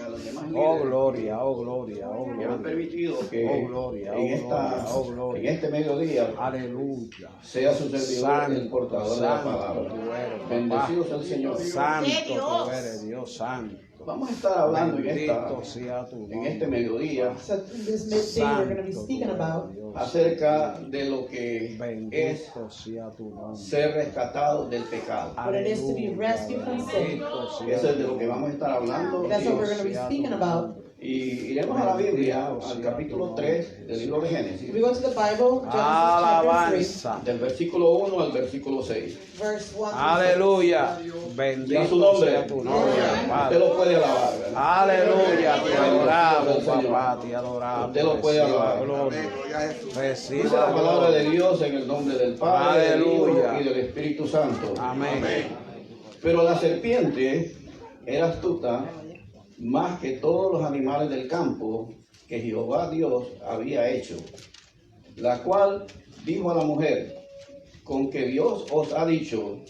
A los demás Oh líderes gloria, oh gloria, oh que han gloria. permitido que Oh, gloria, en, oh, gloria, oh, en gloria. este mediodía Aleluya. sea su servidor el portador de la Santo palabra. tú eres, papá. Bendecido sea el Señor. Santo tú eres, Dios santo. Vamos a estar hablando Bendito sea tu en nombre. este mediodía So in this midday, we're going to be speaking about acerca de lo que es Bendito sea tu nombre. ser rescatado del pecado. what it is to be rescued from sin. Bendito sea Eso es de tu lo que nombre. vamos a estar hablando. That's what we're going to be speaking about. Y iremos a la Biblia, al capítulo 3 del libro de Génesis, We go to the Bible, Genesis chapter Alabanza. del versículo 1 al versículo 6. 3, verse 1 through Aleluya. Y a su Bendito nombre, sea tu nombre, usted Padre. lo puede alabar, ¿verdad? Aleluya, te adoramos, Señor. papá, te adoramos. Usted lo puede Reciba alabar. gloria. Dice Reciba la palabra gloria. de Dios en el nombre del Padre, del Hijo Aleluya. y del Espíritu Santo. Amén. Pero la serpiente era astuta más que todos los animales del campo que Jehová Dios había hecho, la cual dijo a la mujer: con que Dios os ha dicho,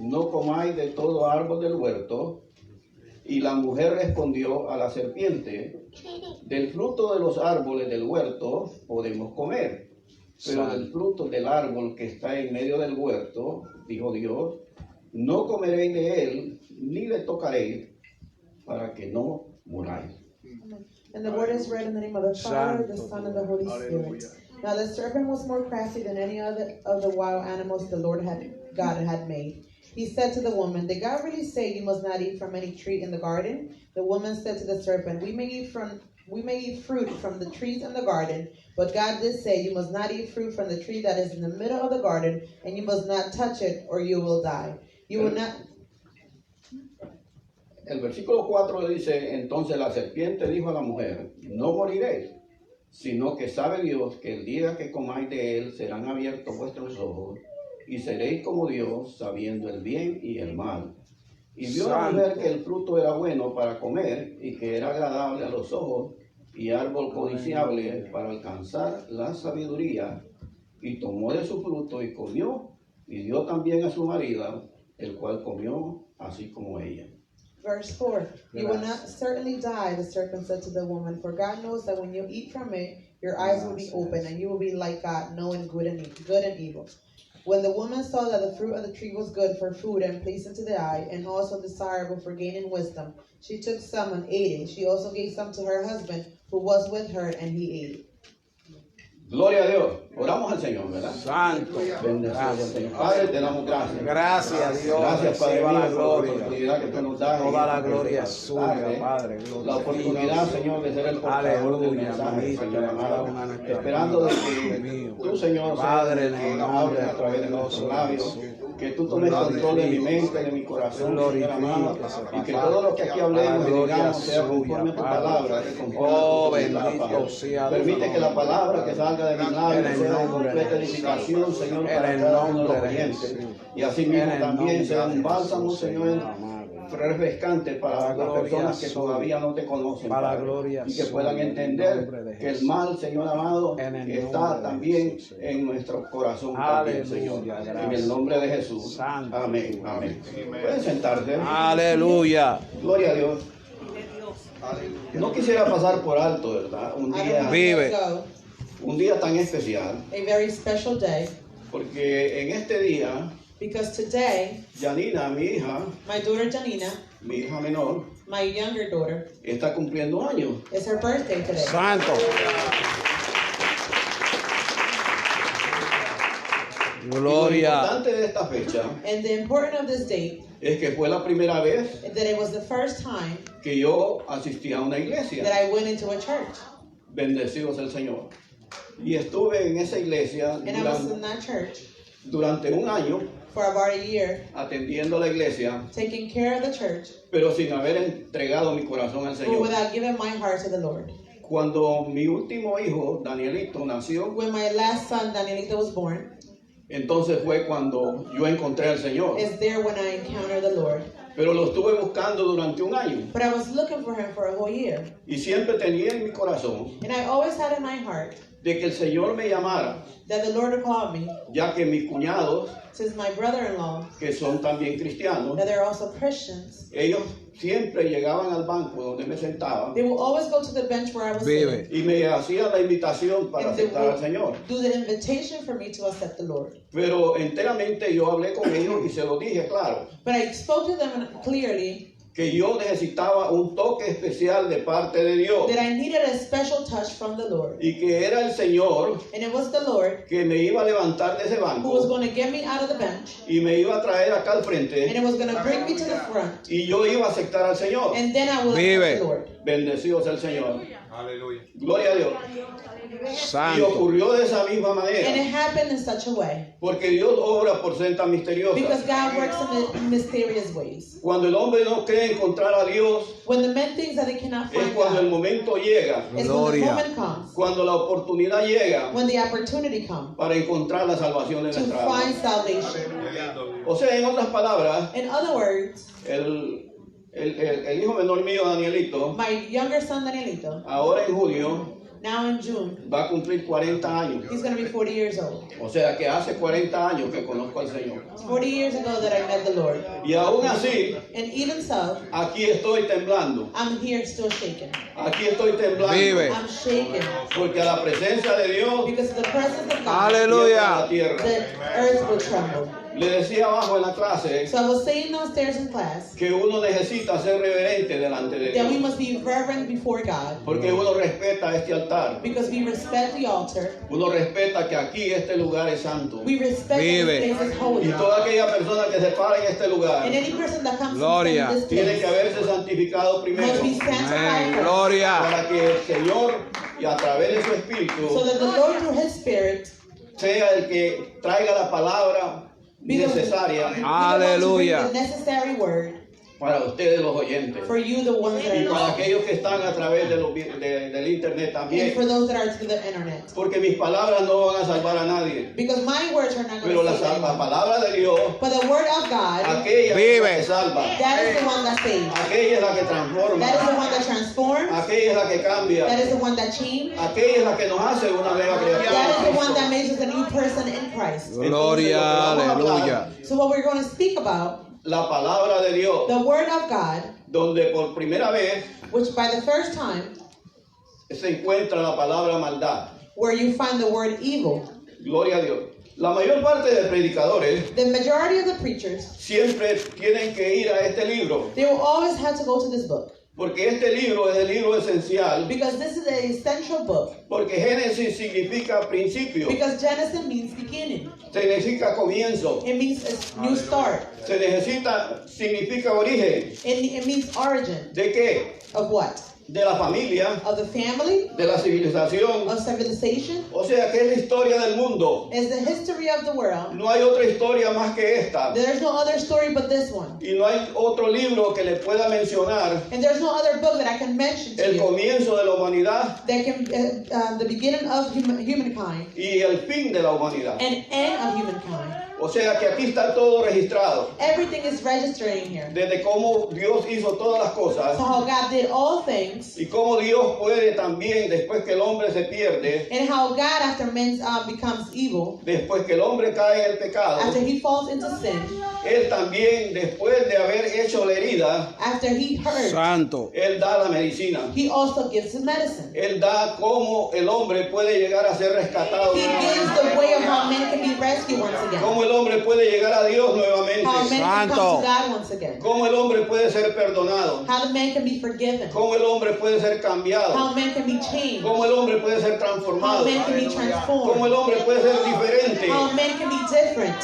no comáis de todo árbol del huerto. Y la mujer respondió a la serpiente: del fruto de los árboles del huerto podemos comer, pero del fruto del árbol que está en medio del huerto, dijo Dios, no comeréis de él, ni le tocaréis, para que no muráis. And the word is read in the name of the Father, the Son, and the Holy Spirit. Now the serpent was more crafty than any other of the wild animals the Lord God had made. He said to the woman, did God really say you must not eat from any tree in the garden? The woman said to the serpent, we may eat fruit from the trees in the garden, but God did say you must not eat fruit from the tree that is in the middle of the garden, and you must not touch it, or you will die. You will not. El versículo 4 dice: entonces la serpiente dijo a la mujer, no moriréis, sino que sabe Dios que el día que comáis de él serán abiertos vuestros ojos, y seréis como Dios, sabiendo el bien y el mal. Y vio la mujer que el fruto era bueno para comer, y que era agradable a los ojos, y árbol codiciable para alcanzar la sabiduría, y tomó de su fruto y comió, y dio también a su marido, el cual comió así como ella. Verse 4, you will not certainly die, the serpent said to the woman, for God knows that when you eat from it, your eyes will be open, and you will be like God, knowing good and evil. When the woman saw that the fruit of the tree was good for food and pleasing to the eye, and also desirable for gaining wisdom, she took some and ate it. She also gave some to her husband, who was with her, and he ate it. Gloria a Dios. Oramos al Señor, ¿verdad? Santo. Bendecido sea el Señor. Padre, te damos gracias. Gracias a Dios. Gracias, Padre Reciba mío, la por la gloria. oportunidad que tú nos das. Toda la en esta gloria es tarde. suya, Padre. La oportunidad, Señor, de ser el portador del Aleluya, mensaje, ministra, Señor cada amado. una de nuestras Esperando de vidas, que mío. tú, Señor, Padre, seas en el el que nombre hables a través de nuestros poderoso de labios. Jesús. Que tú tomes control de mi mente, de mi corazón, Señor amado. Y que todo lo que aquí hablemos y digamos sea conforme a tu palabra. Oh, bendito sea tu Permite que la nombre. palabra que salga de mis labios En el sea de nombre de completa Jesús. edificación, Señor, En para el cada uno de nombre los de oyentes. Jesús. Y así En mismo el también nombre sea de un bálsamo, Jesús, Señor, amado. refrescante para Para las gloria personas que suya. todavía no te conocen, Para Padre. gloria Y que suya, puedan en el entender nombre de que el Jesús. mal, Señor amado, En el está nombre de también Jesús, Señor. en nuestro corazón también, Aleluya, Señor. gracias. En el nombre de Jesús. Santo. Amén. Amén. Pueden sentarse. Aleluya. Gloria a Dios. No quisiera pasar por alto, ¿verdad? I don't want to Vive. let go. Un día tan especial, A very special day, porque en este día, because today, Janina, mi hija my daughter Janina, menor, my younger daughter, está cumpliendo años. it's her birthday today. Santo. Lo Gloria. importante de esta fecha And the importance of this date, es que fue la primera vez that it was the first time que yo asistí a una that iglesia. I went into a church. Bendecido sea el Señor. Y estuve en esa iglesia And I was in that church durante un año for about a year, atendiendo la iglesia, taking care of the church, pero sin haber entregado mi corazón al but Señor. without giving my heart to the Lord. Cuando mi último hijo, Danielito, nació, When my last son, Danielito, was born, entonces fue cuando yo encontré al Señor. is there when I encountered the Lord. Pero lo estuve buscando durante un año. But I was looking for him for a whole year. Y siempre tenía en mi corazón And I always had in my heart de que el Señor me llamara, that the Lord called me, ya que mis cuñados, since my brother-in-law, que son también cristianos, that they're also Christians, ellos siempre llegaban al banco donde me sentaba they will always go to the bench where I was Vive. sitting y me hacían la invitación para and they aceptar al will Señor. do the invitation for me to accept the Lord. Pero enteramente yo hablé con ellos y se lo dije claro, But I spoke to them clearly que yo necesitaba un toque especial de parte de Dios that I needed a special touch from the Lord. y que era el Señor And it was the Lord que me iba a levantar de ese who was banco going to get me out of the bench y me iba a traer acá al and frente it was going to bring me to the front. y yo iba a aceptar al Señor. And then I will Vive. accept the Lord. Bendecido sea el Señor. Gloria a Dios. Y Santo. ocurrió de esa misma And it manera, happened in such a way porque Dios obra por sendas because misteriosas. God works in mysterious ways. Cuando el hombre no cree encontrar a Dios, When the men thinks that they cannot es find cuando el God, momento llega, it's when the Gloria. moment comes, cuando la oportunidad llega when the opportunity comes para encontrar la salvación de to nuestra find alma. salvation. O sea, en otras palabras, In other words, el hijo menor mío, Danielito, my younger son Danielito, ahora en junio now in June, va a cumplir 40 años. he's going to be 40 years old. O sea que hace 40 años que conozco al Señor. It's 40 years ago that I met the Lord. Y aún así, And even so, aquí estoy temblando. I'm here still shaking. Aquí estoy temblando. Vive. I'm shaking Porque a la presencia de Dios, because of the presence of God, Aleluya. tiembla la tierra. the earth will tremble. Le decía abajo en la clase So I was saying downstairs in class que uno necesita ser reverente delante de that we Dios. must be reverent before God Porque uno respeta este altar. because we respect the altar. Uno respeta que aquí este lugar es santo. We respect Vive. that this place is holy. Y toda aquella persona que se para en este lugar And any person that comes Gloria. to this tiene que place haberse santificado primero must be sanctified Amén. first, Gloria. para que el Señor y a través de su so Espíritu that the Lord through His Spirit sea el que traiga la palabra be the, necesaria be the one to bring Aleluya. the necessary word para ustedes los oyentes for you, the ones that y are para listening, aquellos que están a través de del internet and también, for those that are through the internet. porque mis palabras no van a salvar a nadie, Because my words are not going pero to la save anyone. palabra de Dios, But the word of God, aquella Vive. es la que salva, that is the one that saves. aquella es la que transforma, That is the one that transforms. aquella es la que cambia, That is the one that changes. aquella es la que nos hace una nueva That is the criatura. one that makes us a new person in Christ. Gloria. Aleluya. So what we're going to speak about, La palabra de Dios, the word of God, donde por primera vez which by the first time, se encuentra la palabra maldad. where you find the word evil. Gloria a Dios. La mayor parte de predicadores The majority of the preachers, siempre tienen que ir a este libro, they will always have to go to this book. porque este libro es el libro esencial, Because this is the essential book. porque Génesis significa principio, Because Genesis means beginning. significa comienzo, It means a new start. significa origen. It means origin. ¿De qué? Of what? De la familia, Of the family, de la civilización. of civilization. O sea que es la historia del mundo. It's the history of the world. No hay otra historia más que esta. There's no other story but this one. Y no hay otro libro que le pueda mencionar And there's no other book that I can mention to el you comienzo de la humanidad that can the beginning of humankind y el fin de la humanidad. and end of humankind. O sea que aquí está todo registrado. Everything is registering here. Desde cómo Dios hizo todas las So cosas how God did all things y cómo Dios puede también, después que el hombre se pierde, and how God after man becomes evil, después que el hombre cae en el pecado, after he falls into sin, Él también, después de haber hecho la herida, after he hurt, Santo. Él da la medicina. he also gives him medicine. Él da cómo el hombre puede llegar a ser rescatado. He gives the way of how man can be rescued once again. Cómo el hombre puede llegar a Dios nuevamente. How man can come Santo. to God once again. Cómo el hombre puede ser perdonado. How the man can be forgiven. Cómo el hombre puede ser cambiado. How man can be changed. Cómo el hombre puede ser How transformado. man can be Cómo transformed. el hombre puede ser diferente. How man can be different.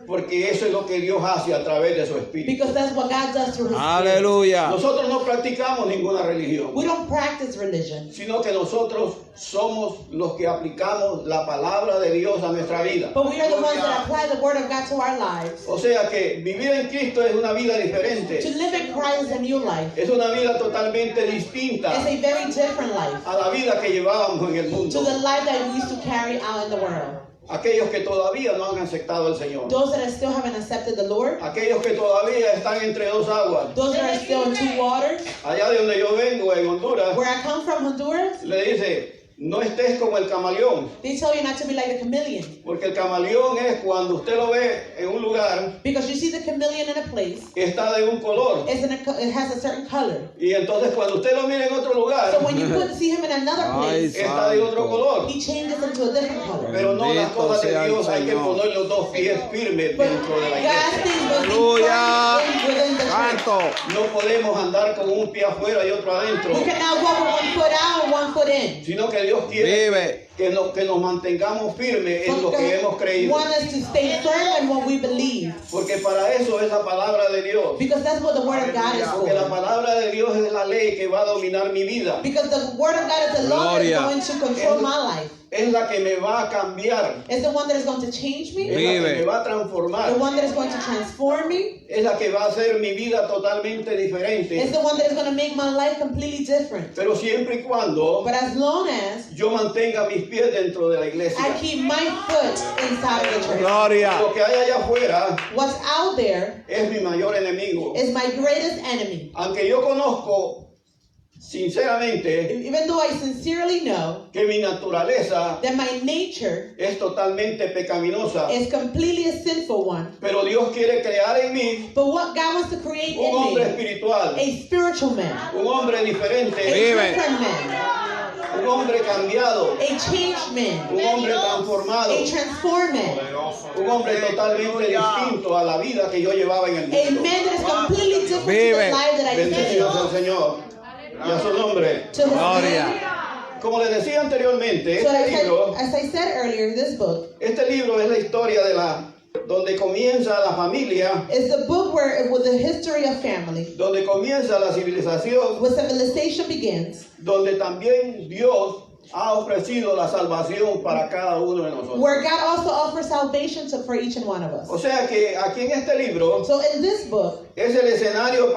Porque eso es lo que Dios hace a través de su Espíritu. Because that's what God does through his Spirit. Aleluya. Nosotros no practicamos ninguna religión, We don't practice religion, sino que nosotros somos los que aplicamos la palabra de Dios a nuestra vida. but we are the ones that apply the word of God to our lives. O sea que vivir en Cristo es una vida To diferente. live in Christ is a new life. Es una vida totalmente distinta It's a very different life a la vida que llevábamos en el to mundo. the life that we used to carry out in the world. Aquellos que todavía no han aceptado al Señor. Those that still haven't accepted the Lord, Aquellos que todavía están entre dos aguas. those that are still in two waters. Allá de donde yo vengo, en Honduras, Where I come from, Honduras, le dice, no estés como el camaleón, They tell you not to be like the chameleon. porque el camaleón es cuando usted lo ve en un lugar Because you see the chameleon in a place, que está de un color, it has a certain color. y entonces cuando usted lo mira en otro lugar, So when you see him in another place, está de otro color. he changes into a different color. Pero no, las Bendito cosas de sea el Dios hay que Señor. poner los dos pies firmes But dentro de la God's iglesia. things must be Aleluya. firm within the church. Santo. No podemos andar con un pie afuera y otro adentro, We cannot walk with one foot out and one foot in. sino que Dios quiere Vive. que nos mantengamos firmes en lo que hemos creído. Want us to stay firm in what we believe. Porque para eso es la palabra de Dios. Because that's what the word of God is Porque la for. palabra de Dios es la ley que va a dominar mi vida. Because the word of God is the law that is Gloria. going to control my life. Es la que me va a cambiar. It's the one that is going to change me. Es la que Vive. me va a The transformar. one that is going to transform me. Es la que va a hacer mi vida totalmente It's diferente. the one that is going to make my life completely different. Pero siempre y cuando But as long as yo mantenga mis pies dentro de la iglesia. I keep my foot inside of the church, Gloria. Lo que hay allá afuera what's out there es mi mayor enemigo. is my greatest enemy. Aunque yo conozco sinceramente Even though I sincerely know que mi naturaleza that my nature es totalmente pecaminosa, is completely a sinful one, pero Dios quiere crear en mí but what God wants to create un in hombre me, espiritual, a spiritual man, un hombre a diferente, Vive. different man, un hombre cambiado, a changed man, un hombre transformado, a transformed man, un hombre totalmente distinto a la vida que yo llevaba en el a mundo. man that is completely different to the Vive. life that I Bendecido sea el live. Señor y a su nombre. To his Gloria. name. Como les decía anteriormente, So este libro, as I said earlier, this book es la historia de donde comienza la familia, is the book where with the history of family, donde comienza la civilización, where civilization begins, donde también Dios ha ofrecido la salvación para cada uno de nosotros. where God also offers salvation for each and one of us. O sea que aquí en este libro So in this book es el escenario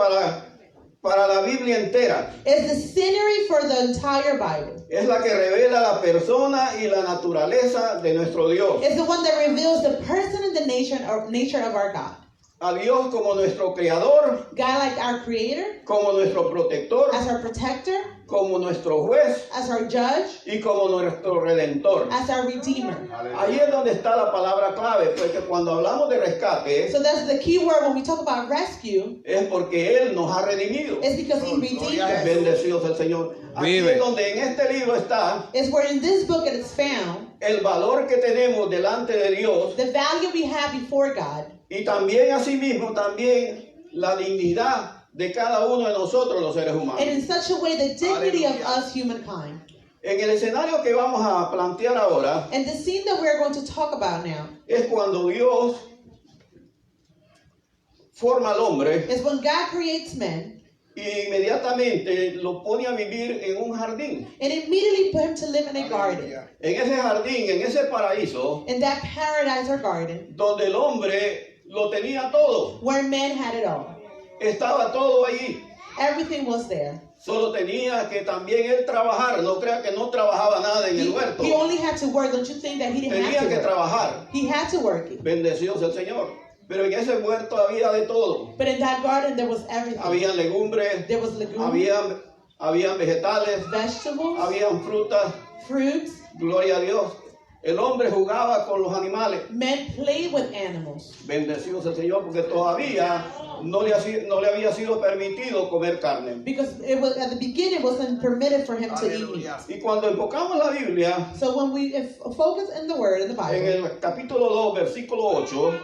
para la Biblia entera. is the scenery for the entire Bible. Es la que revela la persona y la naturaleza de nuestro Dios. It's the one that reveals the person and the nature of our God. A Dios como nuestro creador, God like our creator, como nuestro protector, as our protector, como nuestro juez as our judge, y como nuestro redentor. as our redeemer. Ahí es donde está la palabra clave, porque cuando hablamos de rescate So that's the key word when we talk about rescue, es porque Él nos ha redimido. is because he redeemed us. Bendecido sea el Señor. Aquí Vive. es donde en este libro está It's where in this book it is found el valor que tenemos delante de Dios the value we have before God, y también asimismo también la dignidad de cada uno de nosotros los seres humanos. and in such a way the dignity of us humankind. En el escenario que vamos a plantear ahora And the scene that we're going to talk about now es cuando Dios forma al hombre is when God creates men y inmediatamente lo pone a vivir en un jardín. and immediately put him to live in a garden. En ese jardín, en ese paraíso, In that paradise or garden donde el hombre lo tenía todo. where man had it all. Estaba todo allí. Everything was there. Solo tenía que también él trabajar. No crea que no trabajaba nada en el huerto. He only had to work. Don't you think that he didn't Tenía have que to work? trabajar. He had to work it. Bendecido sea el Señor. Pero en ese huerto había de todo. But in that garden there was everything. Habían legumbres, There was legumes, habían vegetales, vegetables, habían frutas. fruits. Gloria a Dios. El hombre jugaba con los animales. Men played with animals. Bendecido sea el Señor, porque todavía no le había sido permitido comer carne. Because it was at the beginning it wasn't permitted for him to eat meat. Y cuando enfocamos la Biblia, So when we focus in the word in the en Bible, el capítulo 2, versículo 8,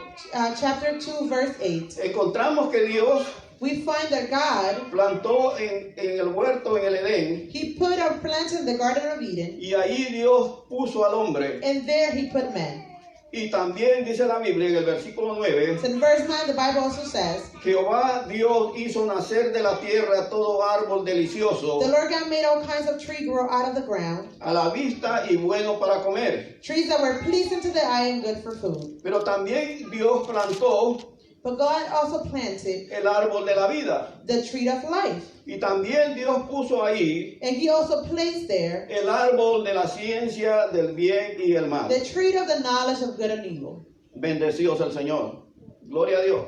chapter 2, verse 8, encontramos que Dios we find that God, plantó en el huerto, en el Edén, he put a plant in the Garden of Eden, y ahí Dios puso al hombre. and there he put man. Y también dice la Biblia en el versículo 9, So in verse 9, the Bible also says, Jehová Dios hizo nacer de la tierra todo árbol delicioso the Lord God made all kinds of trees grow out of the ground, a la vista y bueno para comer. trees that were pleasing to the eye and good for food. Pero también Dios plantó But God also planted el árbol de la vida. the tree of life. Y también Dios puso ahí And he also placed there el árbol de la ciencia del bien y el mal. the tree of the knowledge of good and evil. Bendecido sea el Señor. Gloria a Dios.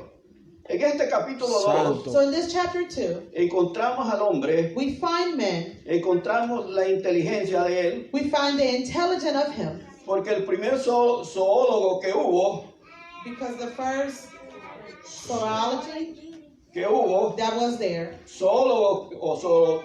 En este capítulo 2 Santo. So in this chapter 2, encontramos al hombre, we find men, encontramos la inteligencia de él, we find the intelligence of him, porque el primer zoólogo que hubo because the first zoology that was there, zoólogo o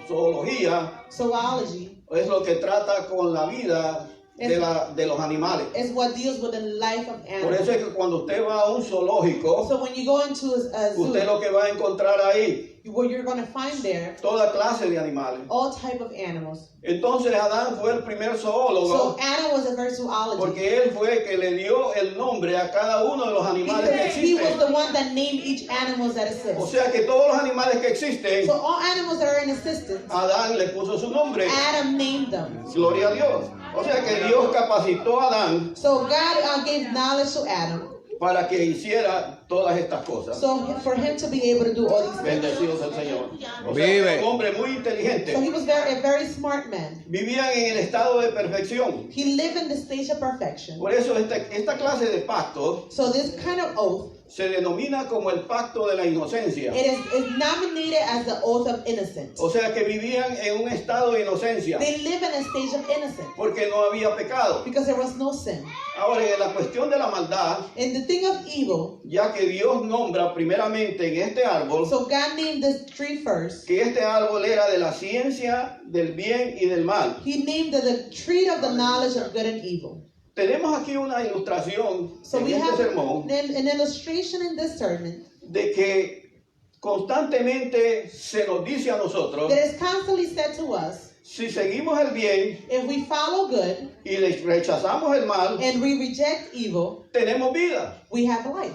zoología, zoology, es lo que trata con la vida de los animales. is what deals with the life of Por eso animals. es que cuando usted va a un zoológico, So when you go into a zoo, usted lo que va a encontrar ahí, what you're going to find there, toda clase de animales. all type of animals. Entonces Adán fue el primer So zoólogo, Adam was a first zoologist. porque él fue el que le dio el nombre a cada uno de los animales que Because he was existen. the one that named each animal that O exists. sea que todos los animales que existen, So all animals that are in existence, Adán le puso su nombre. Adam named them. Gloria a Dios. O sea que Dios capacitó a Adán So God gave knowledge to Adam, para que hiciera todas estas cosas. so for him to be able to do all these things. Bendecidos el Señor. O sea, Vive. que un hombre muy So inteligente. he was a very smart man. Vivían en el estado de perfección. He lived in the stage of perfection. Por eso esta clase de pacto So this kind of oath, se denomina como el pacto de la inocencia. it is nominated as the oath of innocence. O sea que vivían en un estado de inocencia They live in a stage of innocence porque no había pecado. because there was no sin. Ahora, en la cuestión de la maldad, And the thing of evil, ya que Dios nombra primeramente en este árbol so God named this tree first. que este árbol era de la ciencia del bien y del mal. He named the tree of the knowledge of good and evil. Tenemos aquí una ilustración So en we este have sermón an illustration in this sermon de que constantemente se nos dice a nosotros, that is constantly said to us, si seguimos el bien if we follow good y le rechazamos el mal, and we reject evil, tenemos vida. we have life.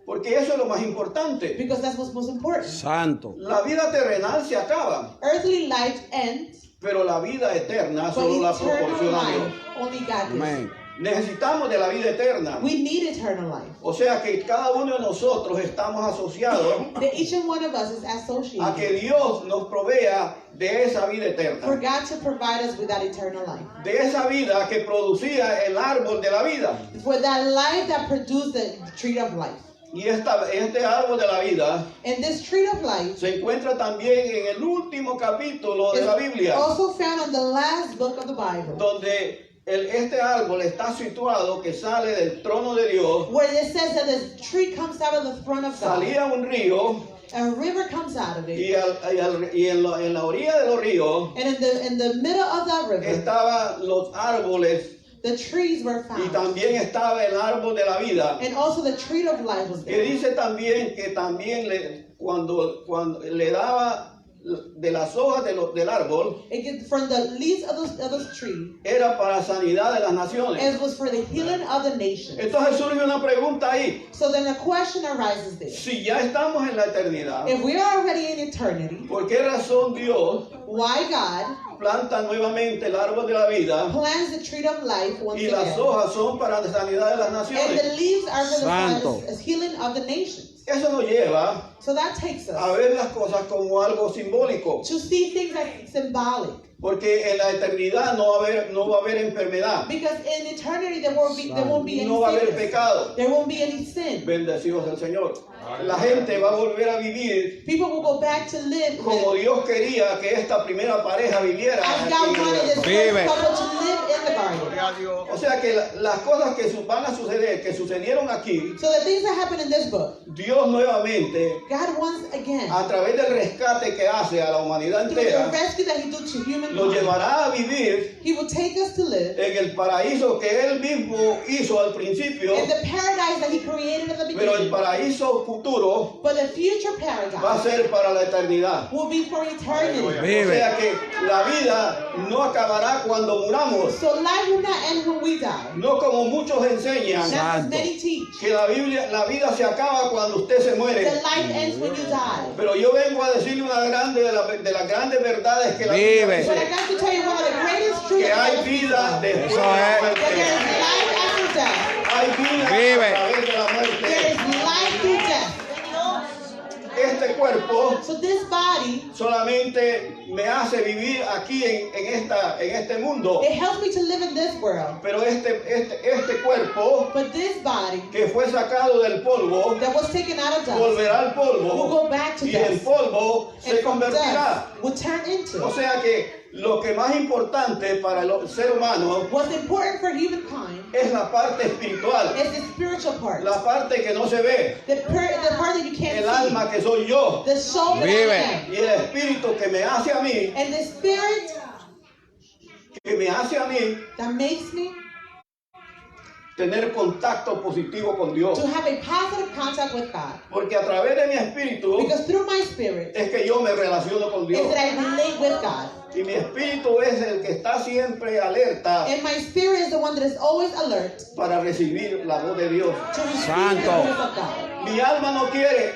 Porque eso es lo más importante. Because that's what's most important. Santo. La vida terrenal se acaba, Earthly life ends, pero la vida eterna but solo la eternal proporciona Dios. life only God gives. Amén. Necesitamos de la vida eterna. We need eternal life. O sea que cada uno de nosotros estamos asociados That each and one of us is a associated que Dios nos provea de esa vida for eterna. God to provide us with that eternal life. De esa vida que producía el árbol de la vida. For that life that produced the tree of life. Y este árbol de la vida And this tree of life se encuentra también en el último capítulo de is la Biblia, also found on the last book of the Bible, donde este árbol está situado que sale del trono de Dios. where it says that the tree comes out of the throne of God. Salía un río A river comes out of it. y en la orilla de los ríos And in the middle of that river, estaban los árboles the trees were y found. también estaba el árbol de la vida, And also the tree of life was que there. dice también que también cuando le daba de las hojas del árbol, It gets from the leaves of this tree, era para sanidad de las naciones. it was for the healing of the nation. Entonces surge una pregunta ahí. So then a question arises there. Si ya estamos en la eternidad, If we are already in eternity, ¿por qué razón Dios why God planta nuevamente el árbol de la vida plants the tree of life once y las again? hojas son para la sanidad de las And naciones? the leaves are for Santo. the healing of the nations. Eso nos lleva So that takes a us ver las cosas como algo simbólico, to see things as symbolic. porque en la eternidad no va a haber enfermedad, Because in eternity there won't be any no va a haber sickness. pecado. There won't be any sin. Bendecidos el Señor. La gente va a volver a vivir People will go back to live como Dios quería que esta primera pareja viviera as aquí God en el wanted this huerto. Vive. first couple to live in the garden. O sea que las cosas que van a suceder, que sucedieron aquí, So the things that happen in this book, Dios nuevamente, God once again, a través del rescate que hace a la humanidad through the entera, rescue that He did to humankind, nos llevará a vivir He will take us to live en el paraíso que Él mismo hizo al principio, in the paradise that He created at the pero el beginning. paraíso futuro But the future va a paradise ser para la eternidad. will be for eternity. O Vive. sea que la vida no acabará cuando muramos, So life will not end when we die. no como muchos enseñan Not as Santo. many teach. que la vida se acaba cuando usted se muere. The life ends when you die. Pero yo vengo a decirle una grande de las grandes verdades que la Vive. Biblia But I dice, got to tell you one of the greatest truths que hay that vida después de Eso la es. there is muerte. life after death. Hay vida Vive. a través de la There muerte. is life through death. Este cuerpo So this body, solamente me hace vivir aquí en este mundo. it helps me to live in this world. Pero este cuerpo But this body que fue sacado del polvo that was taken out of dust volverá al will polvo go back to y el dust. polvo And se from convertirá. dust will turn into. O sea que lo que más importante para el ser humano What's important for humankind es la parte espiritual, is the spiritual part. la parte que no se ve, The part that you can't el see. alma que soy yo The soul that Vive. I am. y el espíritu que me hace a mí, And the spirit that makes me tener contacto positivo con Dios. to have a positive contact with God. Porque a través de mi espíritu Because through my spirit es que yo me relaciono con is Dios. that I relate with God. Y mi espíritu es el que está siempre alerta And my spirit is the one that is always alert para recibir la voz de Dios. to receive Santo. the voice of God. Mi alma no quiere,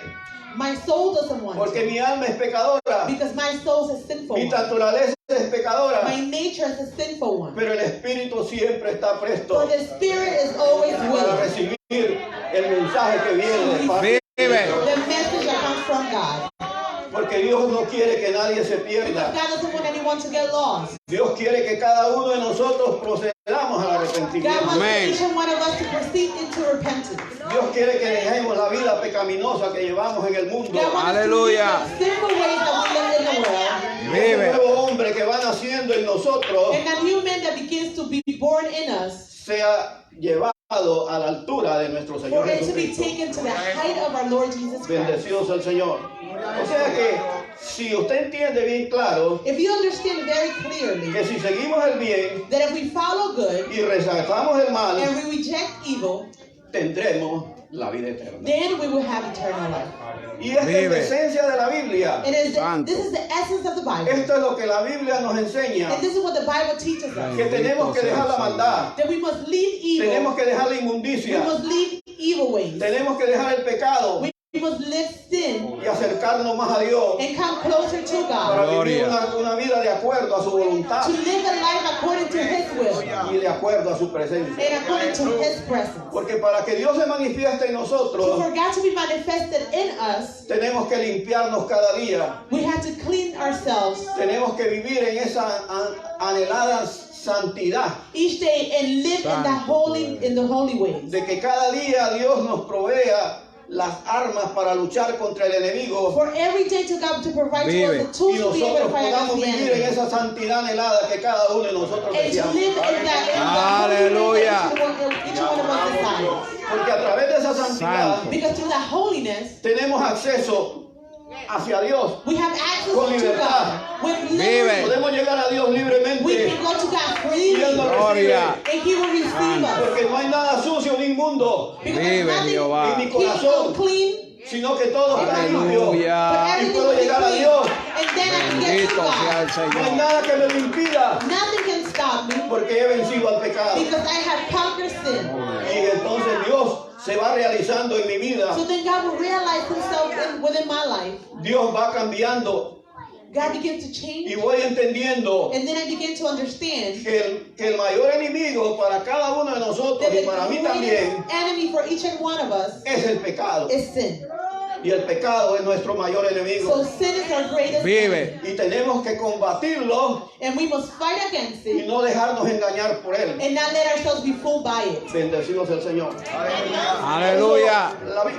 My soul doesn't want porque to. mi alma es pecadora, Because my soul is a sinful mi one. naturaleza es pecadora, My nature is a sinful one. pero el espíritu siempre está presto But the spirit is always para willing. recibir el mensaje que viene de parte. Vive. The message that comes from God. Porque Dios no quiere que nadie se pierda. God doesn't want anyone to get lost. Dios quiere que cada uno de nosotros procedamos al God arrepentimiento. wants Amen. each and one of us to proceed into repentance. Dios quiere que dejemos la vida pecaminosa que llevamos en el mundo. God wants Aleluya. us to leave the sinful ways that we live in the world. Y ese Vive. nuevo hombre que va naciendo en nosotros And that new man that begins to be born in us, sea llevado a la altura de nuestro Señor for it to be Jesucristo. taken to the height of our Lord Jesus Christ. Bendecido sea el Señor. O sea que si usted entiende bien claro If you understand very clearly que si seguimos el bien that if we follow good y rechazamos el mal, and we reject evil, tendremos la vida eterna. then we will have eternal life. Y esta es la Vive. esencia de la Biblia. It is Santo. this is the essence of the Bible. Esto es lo que la Biblia nos enseña. And this is what the Bible teaches us. Que tenemos que dejar la maldad. That we must leave evil. Tenemos que dejar la We inmundicia. must leave evil ways. Tenemos que dejar el pecado We must live sin y acercarnos más a Dios and come closer to God. para vivir Gloria. una vida de acuerdo a su voluntad To live a life according to His will y de acuerdo a su presencia. and according to His presence. Porque para que Dios se manifieste en So nosotros, for God to be manifested in us, tenemos que limpiarnos cada día. we have to clean ourselves Tenemos que vivir en esa anhelada santidad, each day and live in the holy ways. de que cada día Dios nos provea las armas para luchar contra el enemigo For every day to God to provide to Vive. us the tools y to be able nosotros to fight against podamos the vivir en enemy. esa santidad anhelada que cada uno de nosotros And to deseamos. live in that Aleluya. each one of us desires. Porque a través de esa santidad Santo. Because through that holiness, tenemos acceso hacia Dios. we have access Con to libertad. God. With Vive. liberty, Podemos llegar a Dios we libremente can go to God y freely, Él nos Gloria. recibe. and He will receive us. Porque no hay nada sucio ni inmundo Because Vive, nothing Jehová. en mi clean, corazón, unclean, sino que todo está limpio. but Aleluya. everything puedo will be llegar a clean. Dios. And then I can get to Bendito sea el God. No hay Señor. nada que me lo impida Nothing can stop me porque he vencido al pecado. because I have conquered sin. Y entonces Dios se va realizando en mi vida. So then God will realize Himself within my life. Dios va cambiando God begins to y change, voy entendiendo and then I begin to understand que el mayor enemigo para cada uno de nosotros that y the para mí también greatest enemy for each and one of us es el pecado. is sin. Y el pecado es nuestro mayor So enemigo. sin is our greatest Vive. enemy. Y tenemos que combatirlo And we must fight against y it no dejarnos engañar por él. and not let ourselves be fooled by it. Bendecidos el Señor. Aleluya.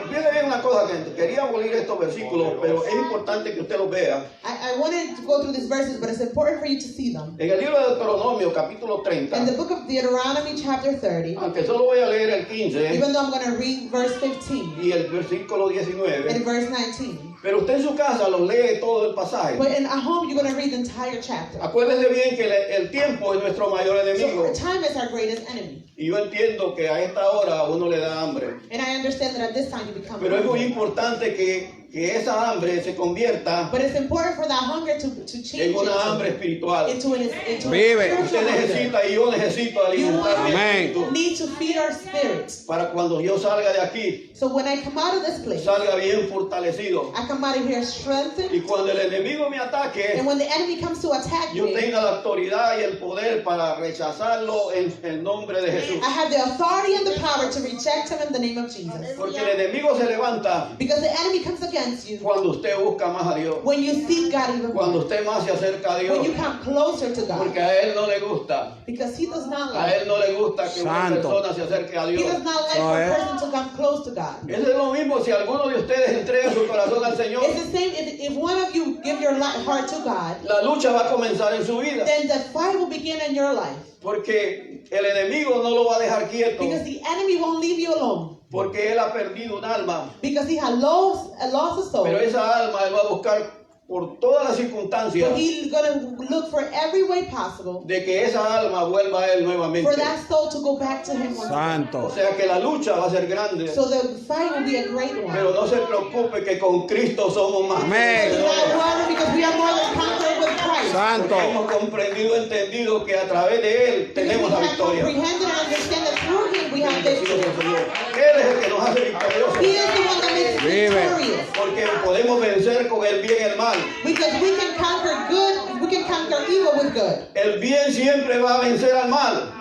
Fíjate bien una cosa, que quería abolir estos versículos, pero es importante que usted los vea. I wanted to go through these verses, but it's important for you to see them. En el libro de Deuteronomio, capítulo 30, In the book of Deuteronomy, chapter 30, aunque solo voy a leer el 15 even though I'm going to read verse 15 y el versículo and 19, verse 19, pero usted en su casa los lee todo el pasaje. but in at home you're going to read the entire chapter. Acuérdese bien que el tiempo es nuestro mayor enemigo. So time is our greatest enemy. Y yo entiendo que a esta hora a uno le da hambre. And I understand that at this time you become Pero es muy hungry. importante que esa hambre se convierta But it's important for that hunger to change en una hambre espiritual. into a Vive. Usted spiritual hunger. necesita y yo necesito alimentar mi Amén. espíritu Need to feed our spirits. para cuando yo salga de aquí, So when I come out of this place, salga bien fortalecido. I come somebody here strengthened. Y cuando el enemigo me And ataque, when the enemy comes to attack yo me, tenga la autoridad y el poder para rechazarlo en el nombre de Jesús. I have the authority and the power to reject him in the name of Jesus. Porque el enemigo se levanta Because the enemy comes against you cuando usted busca más a Dios, when you seek God even cuando more, usted más se acerca a when Dios, you come closer to porque God. a él no le gusta, Because he does not a like, él no le gusta que una Santo. persona se acerque a he Dios. does not like So, for a eh. person to come close to God. Eso es lo mismo si alguno de ustedes entrega su corazón al Señor, It's the same if one of you give your heart to God, la lucha va a comenzar en su vida, then the fight will begin in your life. porque el enemigo no lo va a dejar quieto, Because the enemy won't leave you alone. porque él ha perdido un alma, Because he has lost a soul. pero esa alma él va a buscar por todas las circunstancias So he's going to look for every way possible de que esa alma vuelva a él nuevamente. for that soul to go back to him once again. O Santo. sea que la lucha va a ser grande, So the fight will be a great one. pero no se preocupe que con Cristo somos más. Amén. Do not worry because we are more than conquerors with Christ. Porque Santo. hemos comprendido, entendido que a través de él Because tenemos we la have victoria. comprehended and understand that through him we have Bendecido sea el victory. Señor. Él es el que nos hace He victoriosos, is the one that makes us Vive. victorious. porque podemos vencer con el bien y el mal. Because we can conquer good, we can conquer evil with good. El bien siempre va a vencer al mal.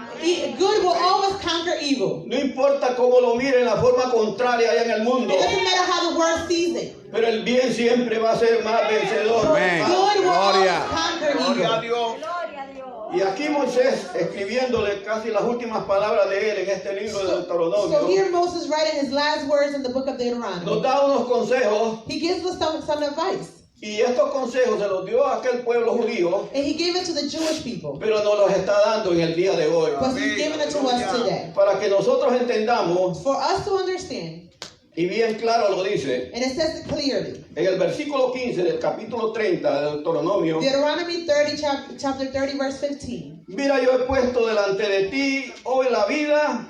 Good will always conquer evil. No importa cómo lo miren la forma contraria allá en el mundo, It doesn't matter how the world sees it. pero el bien siempre va a ser más vencedor. Amén. Good will always Gloria. conquer evil. Y aquí Moisés, escribiéndole casi las últimas palabras de él en este libro de So Deuteronomio, here Moses writing his last words in the book of nos Deuteronomy. da unos consejos, He gives us some advice. y estos consejos se los dio a aquel pueblo judío, And he gave it to the Jewish people. pero nos los está dando en el día de hoy, But he's giving it to us today. para que nosotros entendamos, For us to understand. y bien claro lo dice, And it says it clearly. en el versículo 15 del capítulo 30 de Deuteronomio: Deuteronomy 30, chapter 30, verse 15. mira, yo he puesto delante de ti hoy la vida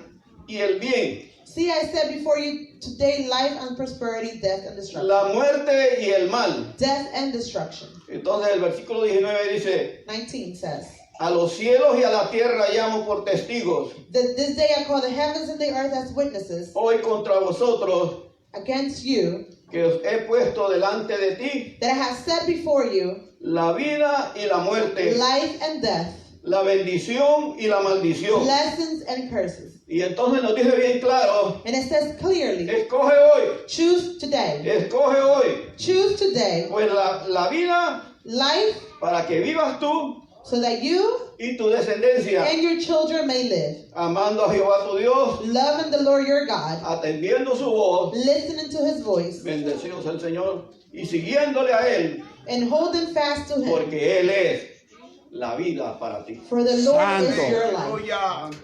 y el bien, See, I set before you today life and prosperity, death and destruction. la muerte y el mal. Death and destruction. Entonces el versículo 19 dice: 19 says, a los cielos y a la tierra llamo por testigos that this day I call the heavens and the earth as witnesses hoy contra vosotros, against you, que os he puesto delante de ti that I have set before you la vida y la muerte, life and death, la bendición y la maldición. blessings and curses. Y entonces nos dice bien claro: And it says clearly, escoge hoy, choose today. escoge hoy, Choose today pues la vida life para que vivas tú so that you y tu descendencia, and your children may live, amando a Jehová tu Dios, loving the Lord your God, atendiendo su voz, listening to his voice, bendecido sea el Señor, y siguiéndole a Él, and holding fast to him. porque Él es la vida para ti. For the Lord Santo. is your life.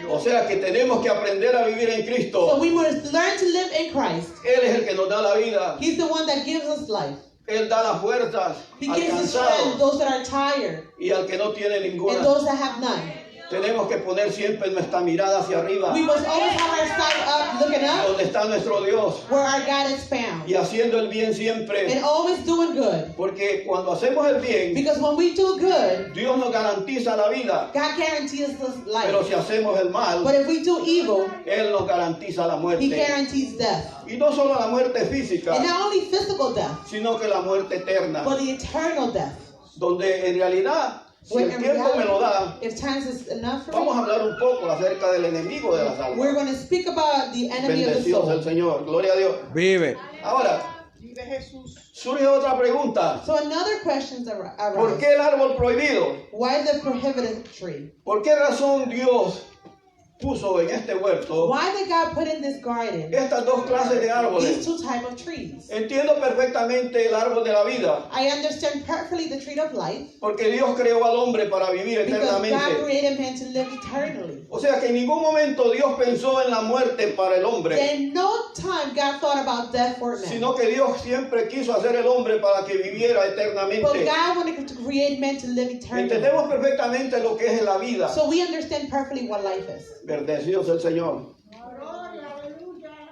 O sea que tenemos que aprender a vivir en So Cristo. we must learn to live in Christ. Él es el que nos da la vida. He's the one that gives us life. Él da las fuerzas He al gives us strength cansado those that are tired y al que no tiene and ninguna. those that have none. Tenemos que poner siempre nuestra mirada hacia arriba, We must always have our sight up, looking up, donde está nuestro Dios, where our God is found, y haciendo el bien siempre. and always doing good. Porque cuando hacemos el bien, Because when we do good, Dios nos garantiza la vida. God guarantees us Pero life. si hacemos el mal, But if we do evil, Él nos garantiza la He muerte. guarantees death. Y no solo la muerte física, And not only physical death, sino que la muerte eterna, but the eternal death. donde en realidad, si When el in tiempo me lo reality, da, if time is enough for vamos a me, hablar un poco acerca del enemigo de las we're almas. going to speak about the enemy of the Bendecido sea el soul. Señor, gloria a Dios. Vive. Ahora, surge otra pregunta. So another question ¿Por arises. qué el árbol prohibido? Why the prohibited tree? ¿Por qué razón Dios puso en este huerto Why did God put in this garden estas dos clases de these árboles? two type of trees? Entiendo perfectamente el árbol de la vida, I understand perfectly the tree of life porque Dios creó al hombre para vivir because God eternamente. created man to live eternally. O sea que en ningún momento Dios pensó en la muerte para el hombre, In no time God thought about death for man. sino que Dios siempre quiso hacer el hombre para que viviera But eternamente. God wanted to create man to live eternally. Entendemos perfectamente lo que es la vida. So we understand perfectly what life is. Bendecido sea el Señor.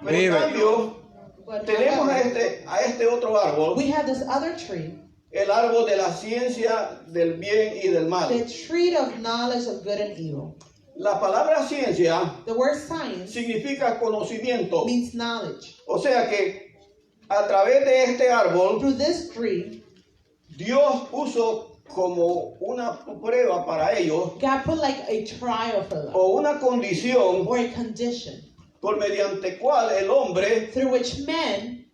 Pero en Vive. cambio, But tenemos however, a este otro árbol, we have this other tree, el árbol de la ciencia del bien y del mal. the tree of knowledge of good and evil. La palabra ciencia The word science significa conocimiento. means knowledge. O sea que a través de este árbol, through this tree, Dios puso como una prueba para ellos God put like a trial for them, o una condición or a condition, por mediante cual el hombre, through which men,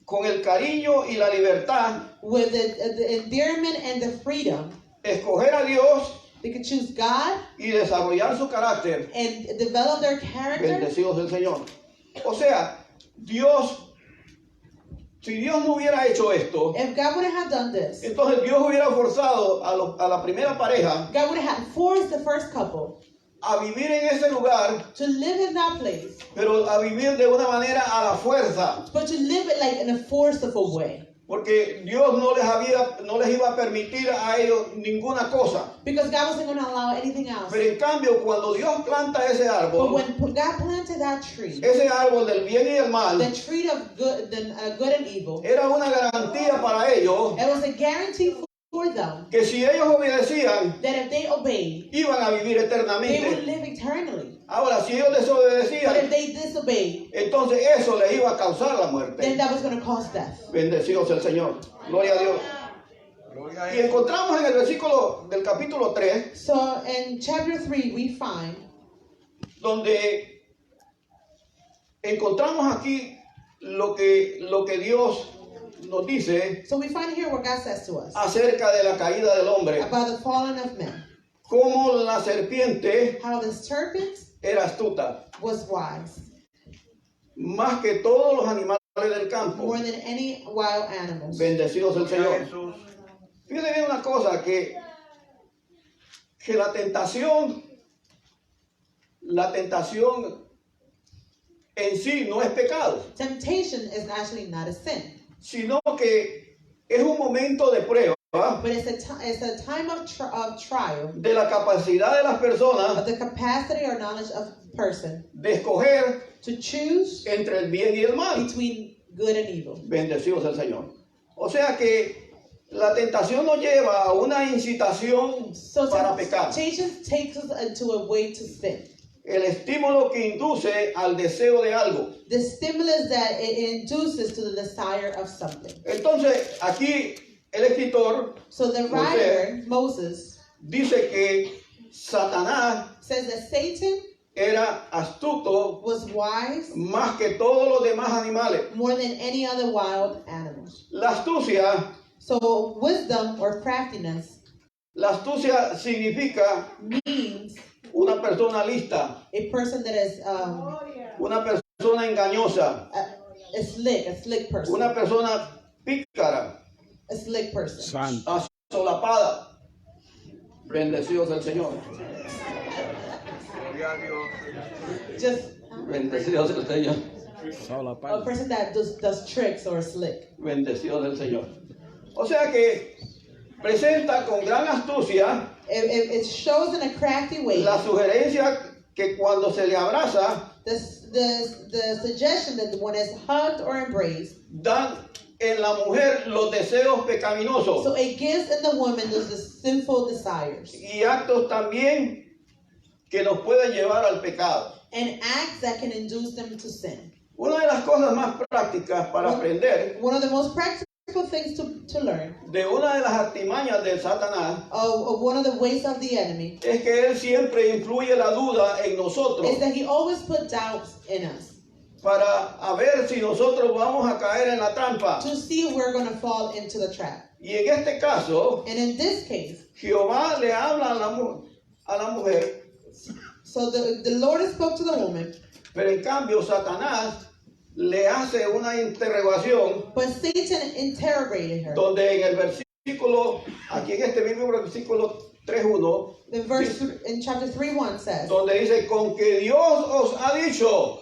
con el cariño y la libertad, with the endearment and the freedom, escoger a Dios they could choose God y desarrollar su carácter. and develop their character. Bendecidos el Señor. O sea, Dios, si Dios no hubiera hecho esto, If God wouldn't have done this, entonces Dios hubiera forzado a la primera pareja God would have forced the first couple a vivir en ese lugar, to live in that place, pero a vivir de una manera a la fuerza, but to live it like in a forceful way. porque Dios no les iba a permitir a ellos ninguna cosa. Because God wasn't going to allow anything else. Pero en cambio, cuando Dios planta ese But árbol, when God planted that tree, ese árbol del bien y del mal, the tree of good and evil, era una garantía para ellos it was a guarantee for them que si ellos obedecían, that if they obeyed, iban a vivir they would eternamente. live eternally. Ahora, si ellos But if desobedecían, they disobeyed, entonces eso les iba a causar la then muerte. that was going to cause death. Bendecidos el Señor. Gloria a Dios. Y encontramos en el versículo del capítulo 3, So in chapter 3, we find donde encontramos aquí lo que Dios nos dice so we find here what God says to us acerca de la caída del hombre. about the falling of men. Cómo la serpiente How the serpent era astuta, was wise, más que todos los animales del campo. more than any wild animals. Bendecidos el Señor. Fíjense bien una cosa, que la tentación en sí no es pecado, Temptation is actually not a sin, sino que es un momento de prueba but it's a time of trial de la capacidad de las personas of the capacity or knowledge of a person de escoger to choose entre el bien y el mal. between good and evil. Bendecidos el Señor. O sea que la tentación nos lleva a una incitación So para pecar. temptation takes us into a way to sin. El estímulo que induce al deseo de algo. The stimulus that it induces to the desire of something. Entonces, aquí el escritor So the writer, Moses, dice que Satanás says that Satan era astuto was wise más que todos los demás animales. more than any other wild animals. La astucia Wisdom or craftiness significa means una persona lista, a person that is una persona engañosa, a slick person, una persona pícara, a slick person. Santo. asolapada. Bendecidos el Señor. Just Bendecidos el Señor. Sola a paz. person that does tricks or slick. Bendecidos el Señor. O sea que presenta con gran astucia It shows in a crafty way la sugerencia que cuando se le abraza, the suggestion that when it's hugged or embraced, dan en la mujer los deseos pecaminosos so it gives in the woman those sinful desires y actos también que nos pueden llevar al pecado. and acts that can induce them to sin. Una de las cosas más prácticas para aprender One of the most practical things to learn de una de las artimañas de Satanás of one of the ways of the enemy es que él siempre influye la duda en nosotros is that he always put doubts in us para a ver si nosotros vamos a caer en la trampa. to see if we're going to fall into the trap. Y en este caso, And in this case, Jehová le habla a la mujer, so the Lord spoke to the woman, pero en cambio Satanás le hace una interrogación but Satan interrogated her. donde en el versículo, aquí en este mismo versículo 3:1, In chapter 3:1 says, donde dice, con que Dios os ha dicho.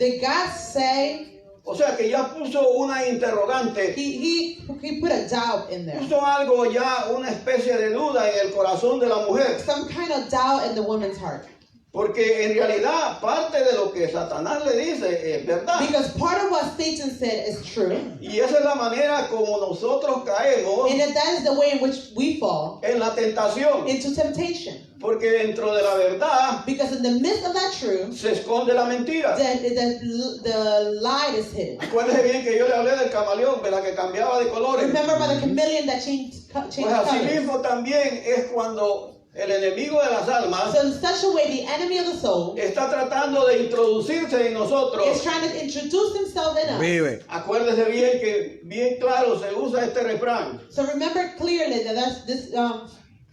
did God say? O sea que ya puso una interrogante, He put a doubt in there. puso algo ya, una especie de duda en el corazón de la mujer. Some kind of doubt in the woman's heart. Porque en realidad parte de lo que Satanás le dice es verdad. Because part of what Satan said is true. Y esa es la manera como nosotros caemos And that is the way in which we fall en la tentación. into temptation. Porque dentro de la verdad Because in the midst of that truth, se esconde la mentira. the lie is hidden. Acuérdese bien que yo le hablé del camaleón, de la que cambiaba de colores. Remember about the chameleon that changed Pues así colors. mismo también es cuando el enemigo de las almas So in such a way, the enemy of the soul está tratando de introducirse en nosotros. is trying to introduce himself in us. Vive. Acuérdese bien que bien claro se usa este refrán, So remember clearly that that's this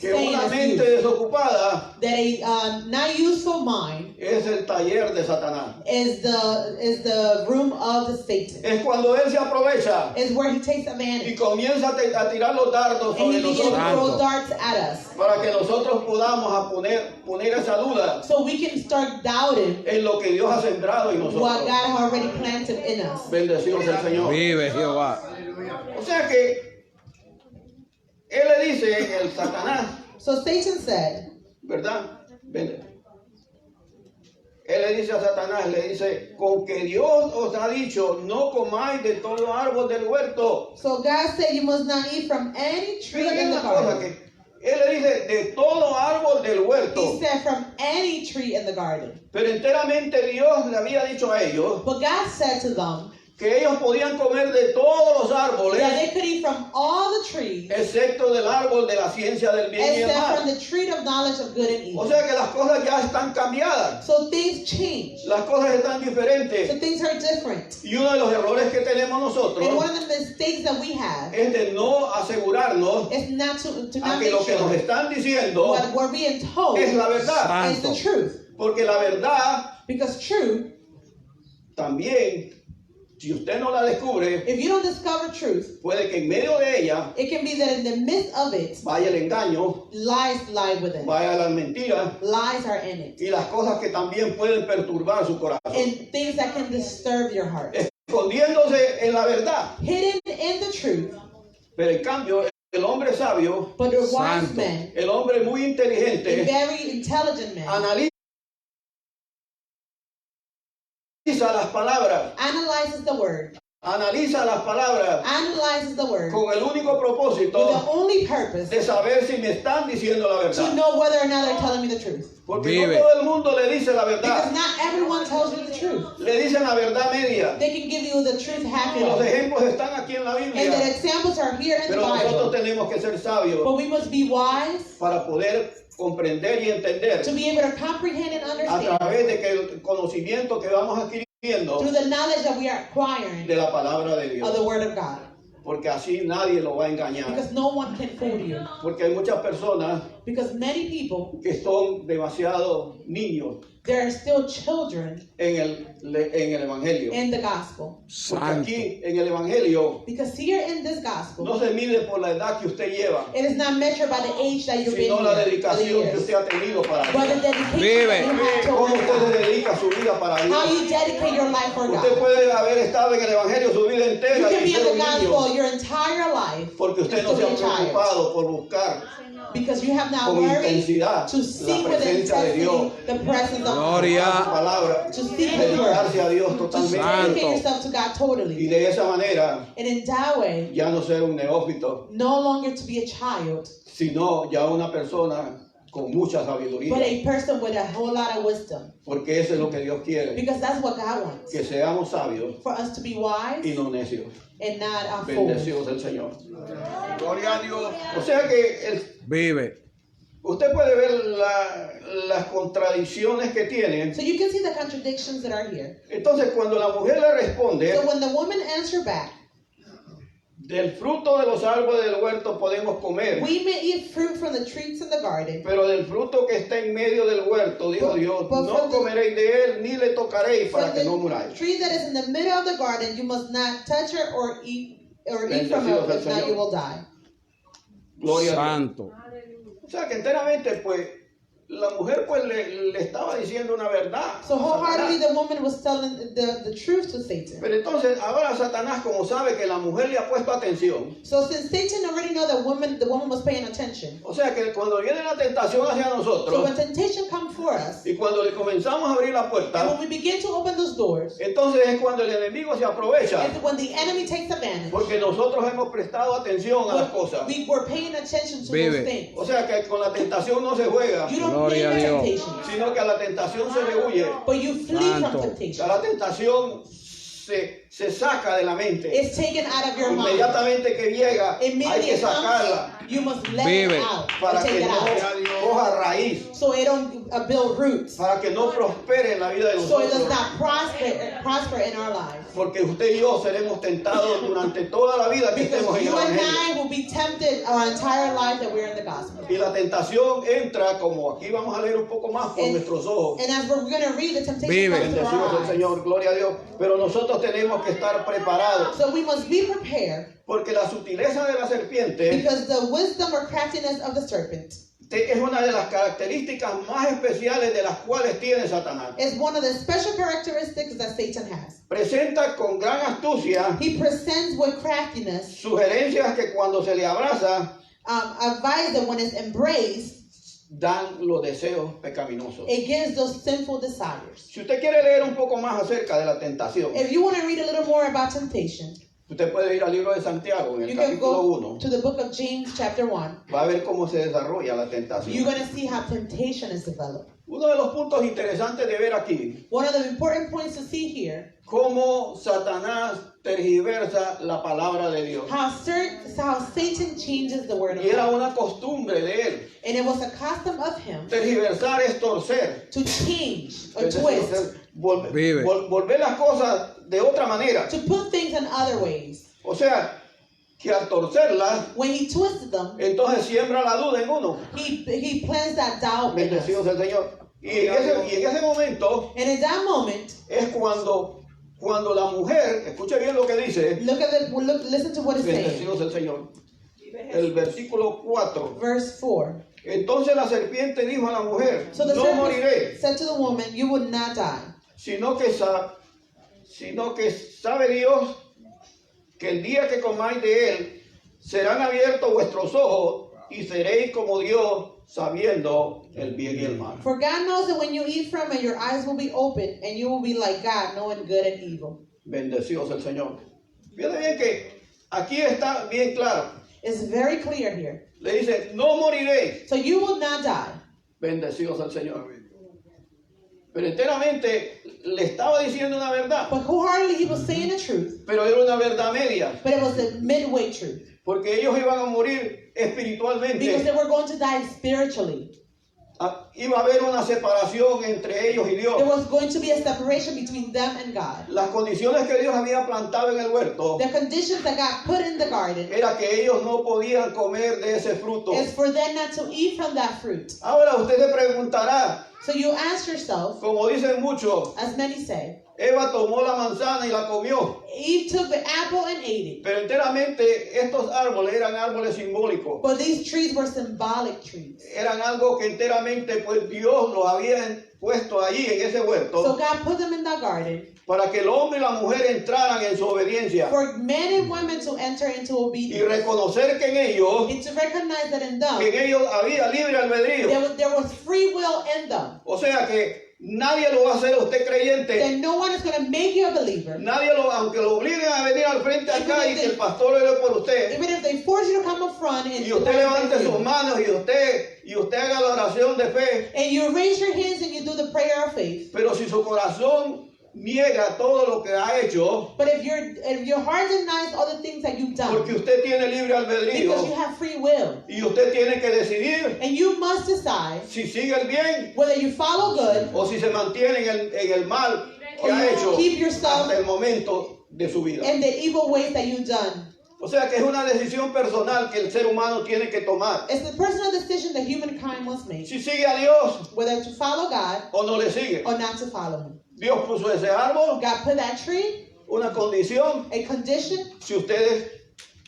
que saying una is mente used, desocupada that a not useful mind es el taller de Satanás. is the room of the Satan. Es cuando él se aprovecha Is where he takes y advantage comienza a tirar los dardos and he sobre begins to nosotros throw darts at us, para que nosotros podamos poner esa duda so we can start doubting en lo que Dios ha sembrado en what nosotros. God has already planted in us. Bendecido sea el Señor. Vive Jehová. O sea que él le dice, el Satanás, So Satan said, ¿verdad? Él le dice a Satanás, le dice, con que Dios os ha dicho, no comáis de todo árbol del huerto. so God said you must not eat from any tree Fíjate in the una cosa, garden. que él le dice, de todo árbol del huerto. He said from any tree in the garden. Pero enteramente Dios le había dicho a ellos But God said to them que ellos podían comer de todos los árboles, that they could eat from all the trees excepto del árbol de la ciencia del bien y el except from mal. the tree of knowledge of good and O evil. sea que las cosas ya están cambiadas, So things change. las cosas están So diferentes. things are different. Y uno de los errores que tenemos nosotros And one of the mistakes that we have es de no asegurarnos is not to a not que make lo que nos sure están diciendo what we're being told es la verdad. is the truth. Porque la verdad Because truth, también, si usted no la descubre, if you don't discover truth, puede que en medio de ella it can be that in the midst of it, vaya el engaño, lies lie within. vaya las mentiras Lies are in it. y las cosas que también pueden perturbar su corazón. And things that can disturb your heart. Escondiéndose en la verdad. Hidden in the truth, Pero en cambio, el hombre sabio, but the wise Santo. man, el hombre muy a inteligente, very intelligent man, analiza las palabras, analyzes the word, analiza las palabras analyzes the word con el único with the propósito only purpose de saber si me están diciendo la to verdad. know whether or not they're telling me the truth. Porque Vive. no todo el mundo le dice la Because verdad. not everyone tells you the truth. Le dicen la verdad media. They can give you the truth half Y los way. ejemplos están aquí en la And the Biblia. examples are here in the Pero nosotros Bible. tenemos que ser sabios But we must be wise para poder comprender y entender to be able to comprehend and a understand través de que el conocimiento que vamos adquiriendo through the knowledge that we are acquiring de la palabra de of Dios. the Word of God. Porque así nadie lo va a engañar. Because no one can fool you. Porque hay muchas personas Because many people, que son demasiado niños there are still children en el Evangelio. in the gospel. Porque Santo. aquí en el Evangelio Because here in this gospel, no se mide por la edad que usted lleva, it is not measured by the age that you've been sino la here, or the dedicación que years, usted ha tenido para but the Dios. dedication Vive. that you have ¿Cómo towards usted se God. dedica su vida para How Dios? you dedicate your life for Usted God. puede haber estado en el Evangelio su vida You entera can y be in ser the un niño, gospel your entire life porque usted and no se still ha be a child. preocupado por buscar Because you have not con worried intensidad to la seek with presencia de Dios, intensity the presence of Gloria. God. su palabra, To seek His word. dedicarse a Dios To totalmente Santo. dedicate yourself to God y totally. de esa manera And in that way, ya no ser un neófito, no longer to be a child, sino ya una persona con mucha but sabiduría, a person with a whole lot of wisdom. porque eso es lo que Dios quiere, Because that's what God wants. que seamos sabios For us to be y wise no necios. and not fools. Bendecidos el Señor. Gloria a Dios. O sea que Vive. usted puede ver las contradicciones que tiene. So you can see the contradictions that are here. Entonces cuando la mujer le responde, So when the woman answered back, del fruto de los árboles del huerto podemos comer, we may eat fruit from the trees in the garden, pero del fruto que está en medio del huerto, dijo Dios, But no from the- comeréis de él ni le tocaréis para from que no the muráis. tree that is in the middle of the garden, you must not touch it or eat from it, Bendecido sea el if not Señor. you will die. Gloria a Dios. Santo. O sea que enteramente pues la mujer pues le estaba diciendo una verdad. So a wholeheartedly Satanás. the woman was telling the truth to Satan. Pero entonces ahora Satanás, como sabe que la mujer le ha puesto atención, So since Satan already know the woman was paying attention. o sea que cuando viene la tentación hacia So nosotros when temptation comes for us, y cuando le comenzamos a abrir la and puerta, when we begin to open those doors, entonces es cuando el enemigo se aprovecha, it's when the enemy takes advantage. porque nosotros hemos prestado atención a las cosas. We were paying attention to Vive. those things. O sea que con la tentación no se juega, You don't Gloria play a with Dios. temptation, sino que a la tentación se le huye. but you flee from Santo. A temptation. la tentación se saca de la mente. It's taken out of your mind. Inmediatamente que llega, hay Immediately que it sacarla comes, you must let Vive. it out. para Take que it no out. coja raíz, So it don't build roots. para que no prospere en la vida de So it does nosotros. not prosper in our lives. Porque usted y yo seremos tentados durante toda la vida que estemos Because en el you and Evangelio. I will be tempted our entire life that we're in the gospel. Y la tentación entra, como aquí vamos a leer un poco más por And- nuestros ojos. And as we're going to read, the temptation Vive. comes through Bendecidos our el eyes. Señor, gloria a Dios. Pero nosotros tenemos que estar preparados. So we must be prepared Porque la sutileza de la serpiente because the wisdom or craftiness of the serpent es una de las características más especiales de las cuales tiene Satanás. is one of the special characteristics that Satan has. Presenta con gran astucia He presents with craftiness, sugerencias que cuando se le abraza advice that when it's embraced, dan los deseos pecaminosos. it gives those sinful desires. Si usted quiere leer un poco más acerca de la tentación, If you want to read a little more about temptation, usted puede ir al libro de Santiago en el you can capítulo go 1. to the book of James chapter 1. Va a ver cómo se desarrolla la You're tentación. going to see how temptation is developed. Uno de los puntos interesantes de ver aquí, One of the important points to see here, cómo Satanás tergiversa la palabra de Dios. how Satan changes the word of Y era God. una costumbre de él. And it was a custom of him Tergiversar es torcer. to change or Es decir, twist, Vive. volver las cosas de otra manera. to put things in other ways. O sea, que al torcerlas, When he twisted them, entonces siembra la duda en uno. he plants that doubt in us. Bendecidos el Señor. Y en ese momento And in that moment, es cuando la mujer, escuche bien lo que dice, listen to what it's saying. bendecidos el Señor. El versículo 4. Verse 4. Entonces la serpiente dijo a la mujer, So the no moriré, serpent said to the woman, you would not die. sino que sabe Dios que el día que comáis de él, serán abiertos vuestros ojos y seréis como Dios, sabiendo el bien y el mal. For God knows that when you eat from it, your eyes will be open and you will be like God, knowing good and evil. Bendecidos el Señor. Fíjate bien que aquí está bien claro. It's very clear here. Le dice, no moriré. So you will not die. Bendecidos al Señor. Pero enteramente le estaba diciendo una verdad. But wholeheartedly he was saying the truth, Pero era una verdad media. but it was a midway truth. Porque ellos iban a morir Because espiritualmente. they were going to die spiritually. Iba a haber una separación entre ellos y There Dios. was going to be a separation between them and God. Las condiciones que Dios había plantado en el huerto The conditions that God put in the garden era que ellos no podían comer de ese fruto. is for them not to eat from that fruit. Ahora usted se preguntará, So you ask yourself, como dicen muchos, as many say, Eva tomó la manzana y la comió. Eve took the apple and ate it. Pero enteramente estos árboles eran árboles simbólicos. But these trees were symbolic trees. Eran algo que enteramente pues Dios los había puesto allí en ese So huerto God put them in the garden para que el hombre y la mujer entraran en su obediencia for men and women to enter into y obedience reconocer que en ellos and to recognize that in them había libre albedrío. there was free will in them. O sea que nadie lo va a hacer a usted creyente. That no one is going to make you a believer. Nadie aunque lo obliguen a venir al frente acá y que el pastor ore por usted Even if they force you to come up front and y usted levante sus manos y usted haga la oración de fe, and you raise your hands and you do the prayer of faith. pero si su corazón niega todo lo que ha hecho, But if your heart denies all the things that you've done, porque usted tiene libre albedrío because you have free will, y usted tiene que decidir and you must decide si sigue el bien whether you follow good o si se mantiene en el mal que or ha you hecho keep yourself hasta el momento de su vida. in the evil ways that you've done. O sea que es una decisión personal que el ser humano tiene que tomar. It's the personal decision that humankind must make, Si sigue a Dios whether to follow God o no le sigue. or not to follow Him. Dios puso ese árbol, God put that tree, una condición, a condition. si ustedes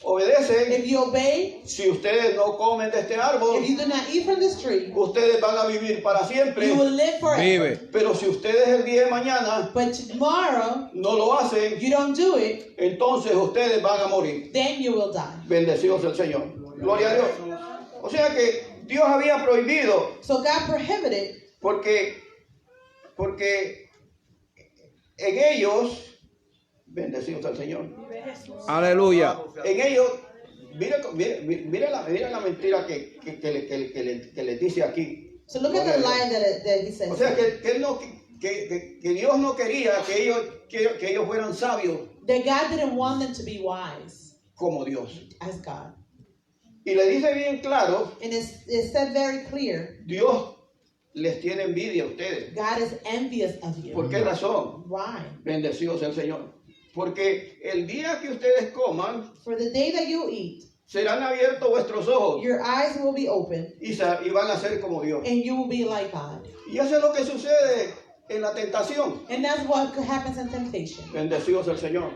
obedecen, if you obey, si ustedes no comen de este árbol, if you do not eat from this tree, ustedes van a vivir para siempre. you will live forever. Vive. Pero si ustedes el día de mañana But tomorrow, no lo hacen, you don't do it, entonces ustedes van a morir. then you will die. Bendecido sea el Señor. Gloria a Dios. O sea que Dios había prohibido So God prohibited, porque en ellos, bendecido sea el Señor, Aleluya. en ellos, mire la mentira que les dice aquí. so look at the lie that he O says. sea que Dios no quería que ellos fueran sabios That God didn't want them to be wise como Dios. as God. Y le dice bien claro, And it's said very clear, Dios les tiene envidia a ustedes. God is envious of you. ¿Por qué razón? Why? Bendecido sea el Señor. Porque el día que ustedes coman, For the day that you eat, serán abiertos vuestros ojos your eyes will be open y van a ser como Dios. and you will be like God. Y eso es lo que sucede en la tentación. And that's what happens in temptation. Bendecido sea el Señor.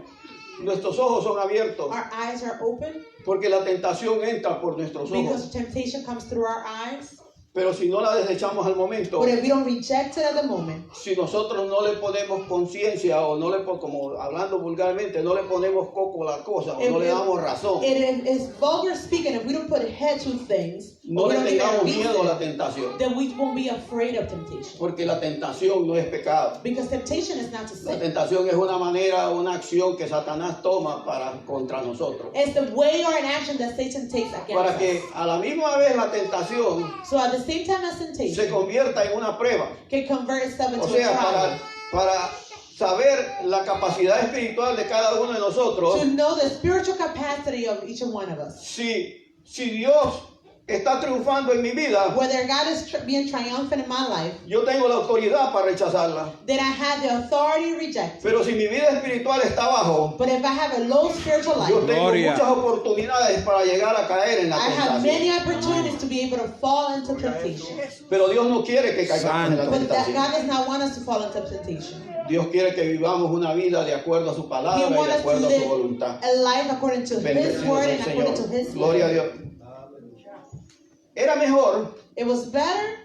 Nuestros ojos son abiertos Our eyes are open porque la tentación entra por nuestros ojos. because temptation comes through our eyes. Pero si no la desechamos al momento, But if we don't reject it at the moment, si nosotros no le ponemos conciencia o no le como hablando vulgarmente, no le ponemos coco a la cosa o no le damos razón, it is vulgar speaking. If we don't put head to things, no or we le don't give it a tengamos miedo a la reason, tentación, then we won't be afraid of temptation. porque la tentación no es pecado. Because temptation is not to La sin. tentación es una manera, una acción que Satanás toma contra nosotros. It's the way or an action that Satan takes against Para que us. a la misma vez la tentación So at the same time as se temptation convierta en una prueba. can convert itself into O sea, a trial. para saber la capacidad espiritual de cada uno de nosotros, To know the spiritual capacity of each one of us. si Dios está triunfando en mi vida, Whether God is being triumphant in my life, yo tengo la autoridad para rechazarla. then I have the authority to reject it. Pero si mi vida espiritual está abajo, But if I have a low spiritual yo life, tengo Gloria. muchas oportunidades para llegar a caer en la I have many tentación. opportunities to be able to fall into temptation. Pero Dios no quiere que caigamos en la Santo. But that tentación. God does not want us to fall into temptation. Dios quiere que vivamos una vida de acuerdo a su He palabra y wants de us to acuerdo a su live voluntad. a life according to His Bendecido word sea and el according to Señor. His Gloria a will. Dios. Era mejor It was better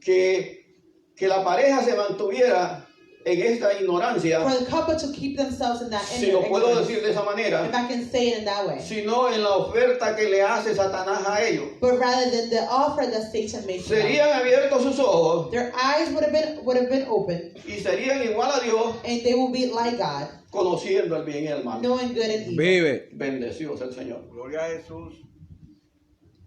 que la pareja se mantuviera en esta ignorancia, for the couple to keep themselves in that si lo puedo ignorance, decir de esa manera, if I can say it in that way, sino en la oferta que le hace Satanás a ellos. but rather than the offer that Satan made to them. Serían abiertos sus ojos Their eyes would have been open, y serían igual a Dios, and they will be like God, conociendo el bien y el mal. knowing good and evil. Vive. Bendecido sea el Señor. Gloria a Jesús.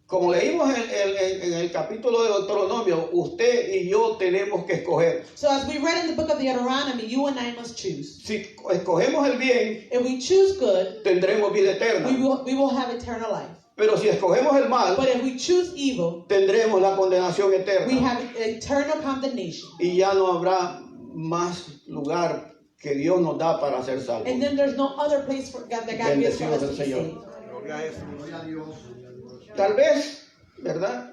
Como leímos en el capítulo de Deuteronomio, usted y yo tenemos que escoger. So as we read in the book of Deuteronomy, you and I must choose. Si escogemos el bien, If we choose good, tendremos vida eterna. we will have eternal life. Pero si escogemos el mal, But if we choose evil, tendremos la condenación we eterna. have eternal condemnation. Y ya no habrá más lugar que Dios nos da para ser salvos. And then there's no other place for God that God gives for Bendecido us sea to el be Señor. saved. Gloria a Jesús. Tal vez, ¿verdad?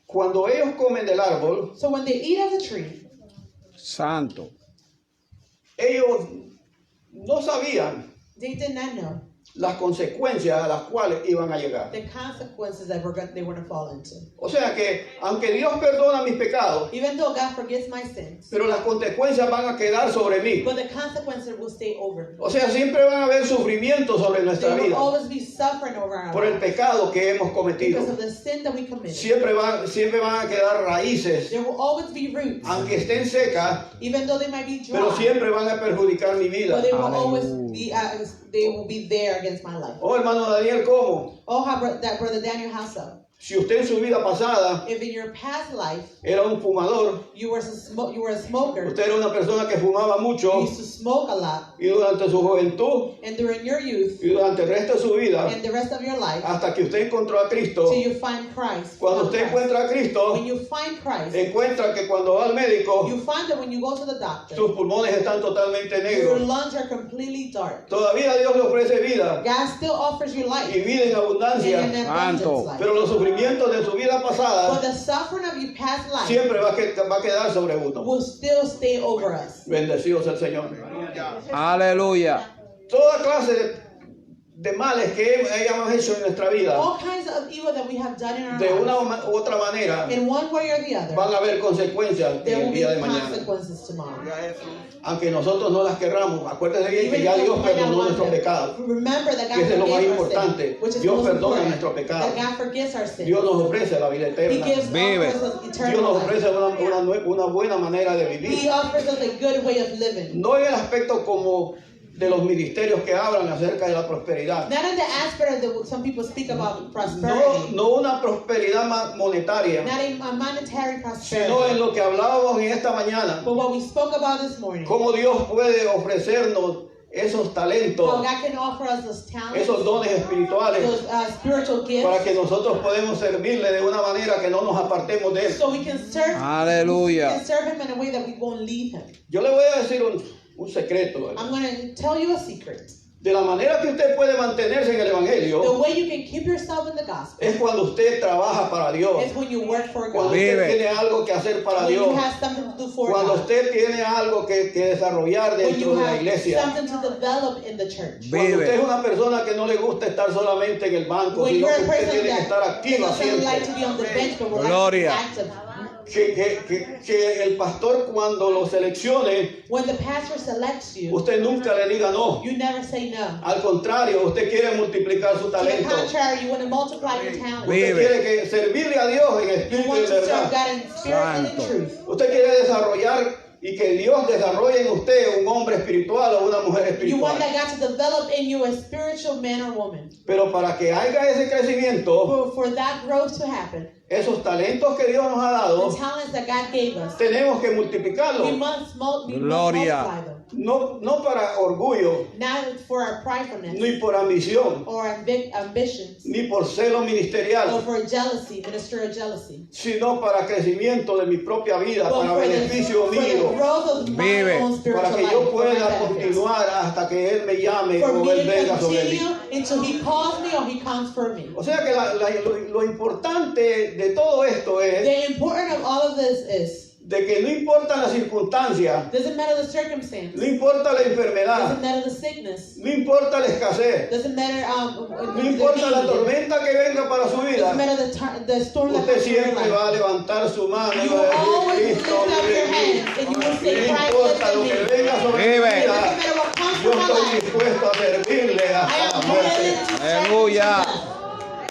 Cuando ellos comen del árbol, So when they eat of the tree, Santo. ellos no sabían they did not know las consecuencias a las cuales iban a llegar. the consequences that they were going to fall into. O sea que, aunque Dios perdona mis pecados, Even though God forgives my sins, pero las consecuencias van a quedar sobre mí. but the consequences will stay over me. O sea, siempre van a haber sufrimiento sobre nuestra There will vida always be suffering over our por el lives pecado que hemos cometido. because of the sin that we committed. Siempre van a quedar raíces, There will always be roots, aunque estén secas, even though they might be pero dry, siempre van a perjudicar mi vida. but they will always Hallelujah. they will be there against my life. Oh, hermano Daniel, ¿cómo? Oh, how that brother Daniel, how so? Si usted en su vida pasada If in your past life era un fumador, you were a smoker, usted era una persona que fumaba you mucho used to smoke a lot, y durante su juventud and during your youth y durante el resto de su vida, and the rest of your life, hasta que usted encontró a Cristo, till you find Christ. cuando found usted Christ. encuentra a Cristo, When you find Christ, encuentra que cuando va al médico, you find that when you go to the doctor, sus pulmones están totalmente your negros. lungs are completely dark. Todavía Dios le ofrece vida God still offers you life y vida en and abundancia, an abundance Santo. life. pero los sufrimientos de su vida But pasada the suffering of your past life siempre va a quedar sobre uno. will still stay over us. Bendecido sea el Señor. Aleluya. Toda clase de males que hayamos hecho en nuestra vida, all kinds of evil that we have done in our de una lives, u otra manera, in one way or the other, van a haber consecuencias en there will el be día de mañana. consequences tomorrow. Aunque nosotros no las querramos, acuérdense bien que Even ya if Dios we might not perdonó want nuestros them. pecados. Remember that God Y eso es lo más forgives our importante. sin, which is Dios most perdona important, nuestros pecados. that God forgives our sins. Dios nos ofrece la vida He eterna. gives Vive. offers us Dios eternal nos life. ofrece una buena manera de He vivir. offers us a good way of living. No en el aspecto como de los ministerios que hablan acerca de la prosperidad. Not in the aspect of some people speak about No, prosperity, no una prosperidad monetaria, not a monetary sino en prosperity, lo que hablábamos en esta mañana. but what we spoke about this morning. Cómo Dios puede ofrecernos esos How talentos, God can offer us those talents, esos dones espirituales, those spiritual gifts, para que nosotros podamos servirle de una manera que no nos apartemos de Él. so we can serve. Aleluya. We can serve Him in a way that we won't leave Him. Yo le voy a decir un secreto, ¿verdad? I'm going to tell you a secret. De la manera que usted puede mantenerse en el The Evangelio way you can keep yourself in the gospel es cuando usted trabaja para Dios, is when you work for cuando God. usted Vive. tiene algo que hacer para When you Dios, have something to do for cuando God. usted tiene algo que desarrollar When dentro you de la have iglesia, something to develop in the church. cuando usted es Vive. una persona que no le gusta estar solamente en el banco, When sino you're que a usted person tiene que estar that activa doesn't like to siempre. be on the bench but would like to be Gloria. active. Que el pastor cuando lo seleccione, When the pastor selects you, usted nunca le diga no. you never say no. Al contrario, usted quiere multiplicar su To the talento. contrary, you want to multiply your talent. Usted Vive. quiere que servirle a Dios en You espíritu y want en to serve verdad. God in spirit and in Santo. truth. Usted quiere desarrollar y que Dios desarrolle en usted un hombre espiritual o una mujer You want espiritual. that God to develop in you a spiritual man or woman. Pero para que haya ese crecimiento, For that growth to happen, esos talentos que Dios nos ha the dado, talents that God gave us, tenemos que we multiplicarlos. must Gloria. multiply them. No para orgullo, Not for our pridefulness ni por ambición, or ambitions ni por celo or ministerial, for jealousy, ministerial jealousy. sino para crecimiento de mi propia vida, But para for beneficio the mío, growth of my Vive. own spiritual para que life, yo for my pueda benefits. continuar hasta que Él me llame For o me Él to venga sobre mí. continue until He calls me or He comes for me. O sea que lo importante de todo esto es The important of all of this is, de que no importa la circunstancia, doesn't matter the circumstance, no importa la enfermedad, doesn't matter the sickness, no importa la escasez, doesn't matter no importa la the need, tormenta que venga para su vida, doesn't matter the storm that usted comes in your siempre life. va a levantar su mano y You va will a decir, always lift Cristo up your vive en mí. hands and you will No say, Christ importa lives lo in que me. venga sobre mi Vive. It vida, doesn't matter what comes yo from my estoy life. dispuesto a servirle I hasta la am muerte. willing to serve Aleluya. to death.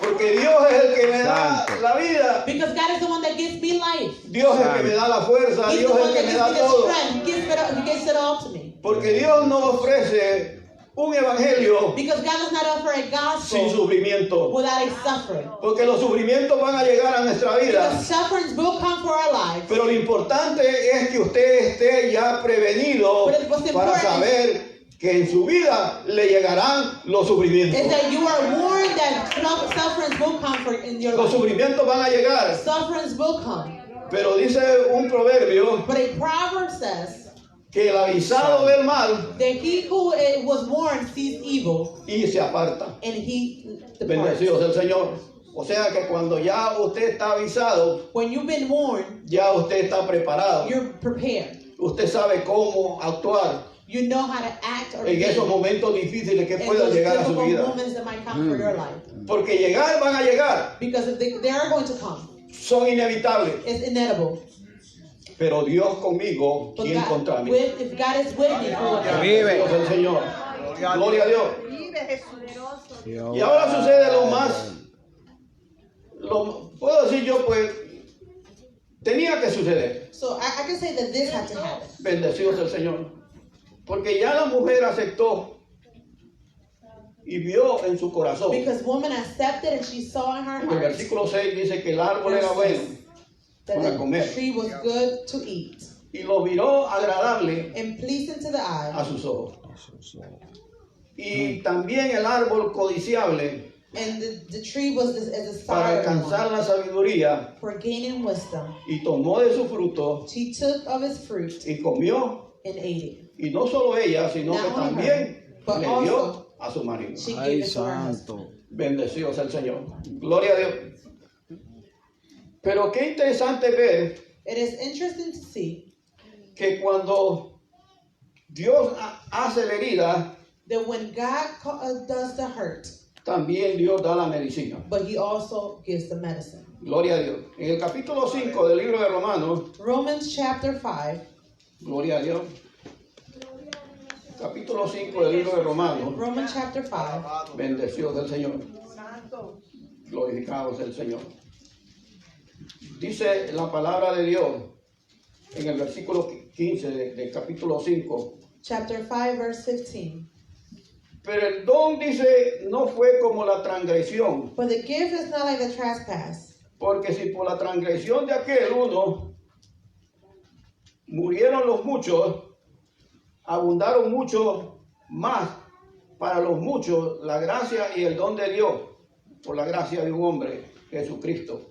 Porque Dios es el que me da Santo. la vida, Because God is the one that gives me life. Dios es el que me da la fuerza, He's Dios the es one el que that me gives da me the todo. strength. He gives it all to me. Porque Dios no ofrece un evangelio Because God does not offer a sin gospel sufrimiento. without a suffering. Porque los sufrimientos van a llegar a nuestra vida. Because sufferings will come for our lives. Pero lo importante es que usted esté ya prevenido But what's para important saber que en su vida le llegarán los sufrimientos. Is that you are warned that sufferings will come for in your Los life. sufrimientos van a llegar. Sufferings will come. Pero dice un proverbio But a proverb says que el avisado del mal that he who was warned sees evil y se aparta. and he departs. Bendecido sea el Señor. O sea que cuando ya usted está avisado, When you've been warned, ya usted está preparado. you're prepared. Usted sabe cómo actuar You know how to act or en behave esos momentos difíciles que in puedan those llegar a su difficult vida. moments that might come for your life. Porque llegar van a llegar, Because if they are going to come. son inevitables. It's inevitable. Pero Dios conmigo, But ¿quién contra God, mí? if God is with me, who will not? Vive. Bendito sea el Señor. Gloria a Dios. Y ahora sucede lo más, puedo decir yo, pues, tenía que suceder. So I can say that this had to happen. Bendecido sea el Señor. Porque ya la mujer aceptó y vio en su corazón. Because woman accepted and she saw in her El heart versículo 6 dice que el árbol era bueno that para the comer tree was good to eat y lo miró agradable and pleasing to the a eye. sus ojos. Y también el árbol codiciable And the tree was as a para desirable alcanzar one la sabiduría, for gaining wisdom. y tomó de su fruto She took of its fruit y comió, and ate it. y no solo ella, sino Not que only también her, but le also dio a su marido. She gave Ay, it to her husband. santo. Bendecido sea el Señor. Gloria a Dios. Pero qué interesante ver It is interesting to see que cuando Dios hace la herida, that when God does the hurt, también Dios da la medicina. but he also gives the medicine. Gloria a Dios. En el capítulo 5 del libro de Romanos, Romans chapter 5, gloria a Dios. Capítulo 5 del libro de Romanos, Romans chapter 5, bendecido del Señor. Glorificado sea el Señor. Dice la palabra de Dios en el versículo 15 del capítulo 5. chapter 5, verse 15. Pero el don, dice, no fue como la transgresión. For the gift is not like the trespass. Porque si por la transgresión de aquel uno murieron los muchos, abundaron mucho más para los muchos la gracia y el don de Dios por la gracia de un hombre, Jesucristo.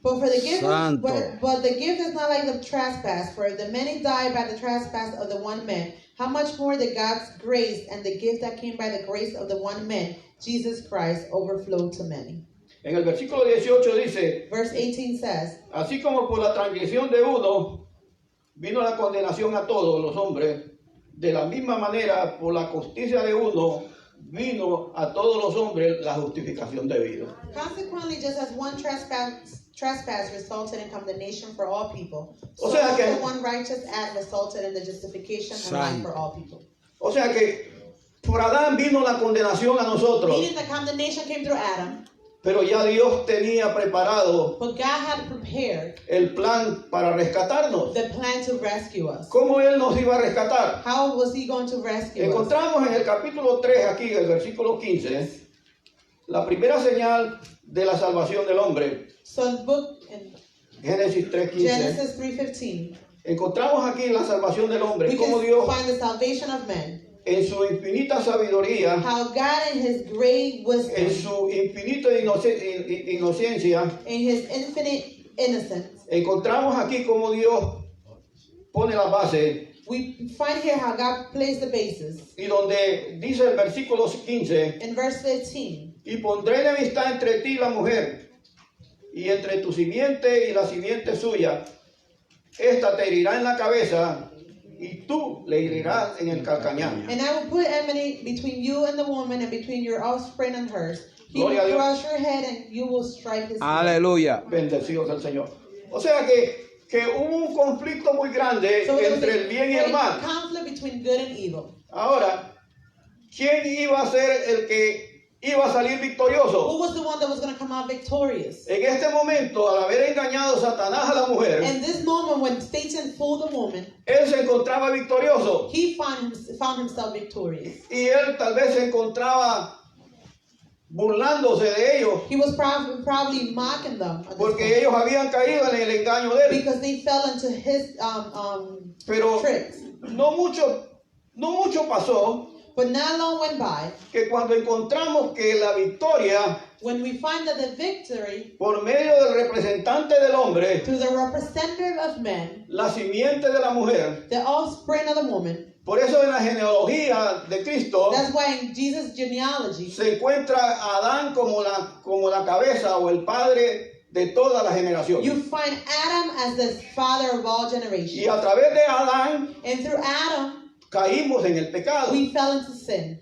But for the gift, Santo. but the gift is not like the trespass. For if the many died by the trespass of the one man, how much more the God's grace and the gift that came by the grace of the one man, Jesus Christ, overflowed to many. En el versículo 18 dice, Verse 18 says, así como por la transgresión de uno vino la condenación a todos los hombres, de la misma manera por la justicia de uno vino a todos los hombres la justificación de vida. consequently, just as one trespass resulted in condemnation for all people, so O sea que- also one righteous act resulted in the justification and life for all people. O sea que por Adán vino la condenación a nosotros, Meaning the condemnation came through Adam, pero ya Dios tenía preparado but God had prepared el plan para rescatarnos. the plan to rescue us. ¿Cómo Él nos iba a rescatar? How was he going to rescue us? Encontramos en el capítulo 3, aquí, el versículo 15, la primera señal de la salvación del hombre. So in book in Génesis 3:15. Genesis 3:15, Encontramos aquí la salvación del hombre, we cómo can Dios find the salvation of men. en su infinita sabiduría, How God in his great en wisdom, su infinita inocencia, in his infinite innocence, encontramos aquí cómo Dios pone la base we find here how God plays the basis. y donde dice el versículo 15, In verse 15, y pondré enemistad entre ti y la mujer, y entre tu simiente y la simiente suya. Esta te herirá en la cabeza, y tú le herirás en el calcañar. and I will put enmity between you and the woman, and between your offspring and hers. He will Gloria a Dios. crush your head, and you will strike his heel. Aleluya. Bendecido sea el Señor. O sea que hubo un conflicto muy grande So there was entre el a bien y el great mal. conflict between good and evil. Ahora, ¿quién iba a ser el que iba a salir victorioso? Who was the one that was going to come out victorious? En este momento, al haber engañado Satanás a la mujer, In this moment, when Satan fooled the woman, él se encontraba victorioso. he found himself victorious. Y él tal vez se encontraba burlándose de ellos, He was probably mocking them at this porque point, ellos habían caído en el engaño de él. because they fell into his Pero tricks. no mucho pasó But not long went by que cuando encontramos que la victoria when we find that the victory por medio del representante del hombre, through the representative of men, la simiente de la mujer, the offspring of the woman. por eso en la genealogía de Cristo That's why in Jesus' genealogy, se encuentra a Adán como la cabeza o el padre de toda la generación. you find Adam as the father of all Y generations. a través de Adán And through Adam, caímos en el pecado. we fell into sin.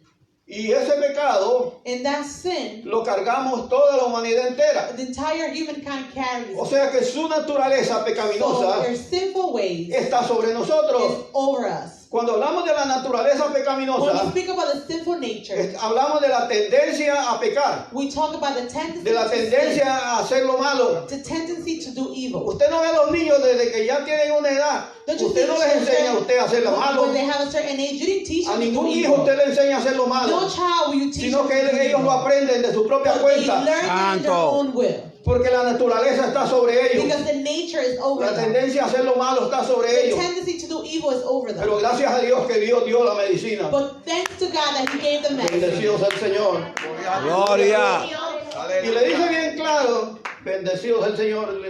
Y ese pecado In that sin, lo cargamos toda la humanidad entera. the entire humankind carries. O sea que su naturaleza So pecaminosa their sinful ways está sobre is nosotros. over us. Cuando hablamos de la naturaleza When we pecaminosa, speak about the sinful nature, hablamos de la tendencia a pecar, we talk about the tendency de la to sin, tendencia a hacer lo malo. the tendency to do evil. Usted no ve a los niños desde que ya tienen una edad. Don't you Usted think no les enseña a children, usted a hacer lo malo. when they have a certain age, you didn't teach A them to do ningún hijo evil. usted le enseña a hacer lo No malo, child will you teach sino them que to do ellos lo evil. aprenden de su propia But they cuenta, learn it in their Santo. own will. porque la naturaleza está sobre ellos. Because the nature is over La them. tendencia a hacer lo malo está sobre The ellos. tendency to do evil is over them. Pero gracias a Dios que Dios dio la medicina. But thanks to God that He gave them medicine. Bendecido sea el Señor. Gloria. Y le dice bien claro, bendecido sea el Señor,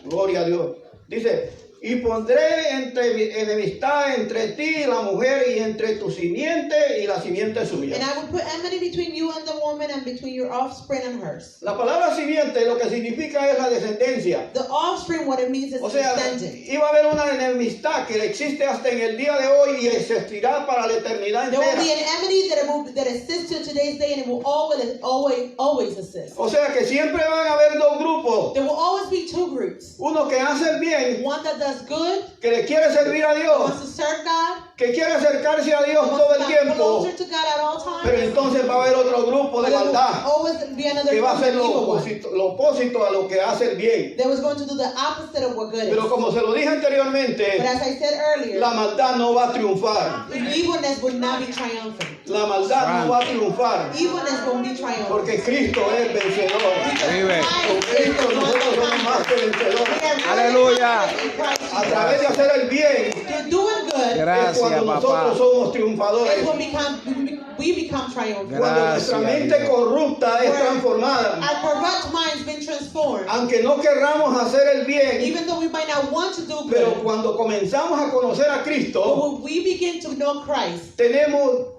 gloria a Dios. Dice, Y pondré enemistad entre ti y la mujer, y entre tu simiente y la simiente suya. And I will put enmity between you and the woman, and between your offspring and hers. La palabra simiente lo que significa es la descendencia. The offspring, what it means is O sea, descendant. iba a haber una enemistad que existe hasta en el día de hoy y existirá para la eternidad There will entera. be an enmity that exists to today's day, and it will always exist. O sea que siempre van a haber dos grupos. There will always be two groups. Uno que hace el bien, One that does good, que le quiere servir a wants Dios, to serve God, que quiere acercarse a Dios wants todo to el come tiempo. closer to God at all Pero times. entonces va a haber otro grupo de But there will maldad always be another que va a group hacer of evil lo one opósito a lo que hace el bien. that was going to do the opposite of what good is. Pero como se lo dije anteriormente, But as I said earlier, la maldad no va a triunfar. evilness would not be triumphant. La maldad no va a triunfar. Evilness won't be triumphant. Porque Cristo es vencedor. Vive. Con Cristo nosotros somos más que vencedores. Aleluya. A través de hacer el bien Through doing good es Gracias, cuando papá. nosotros somos triunfadores. is when we become triumphant. Cuando nuestra Gracias, mente Dios. corrupta es transformada. Our corrupt mind's been transformed. Aunque no querramos hacer el bien, Even though we might not want to do pero good, cuando comenzamos a conocer a but Cristo, when we begin to know Christ, tenemos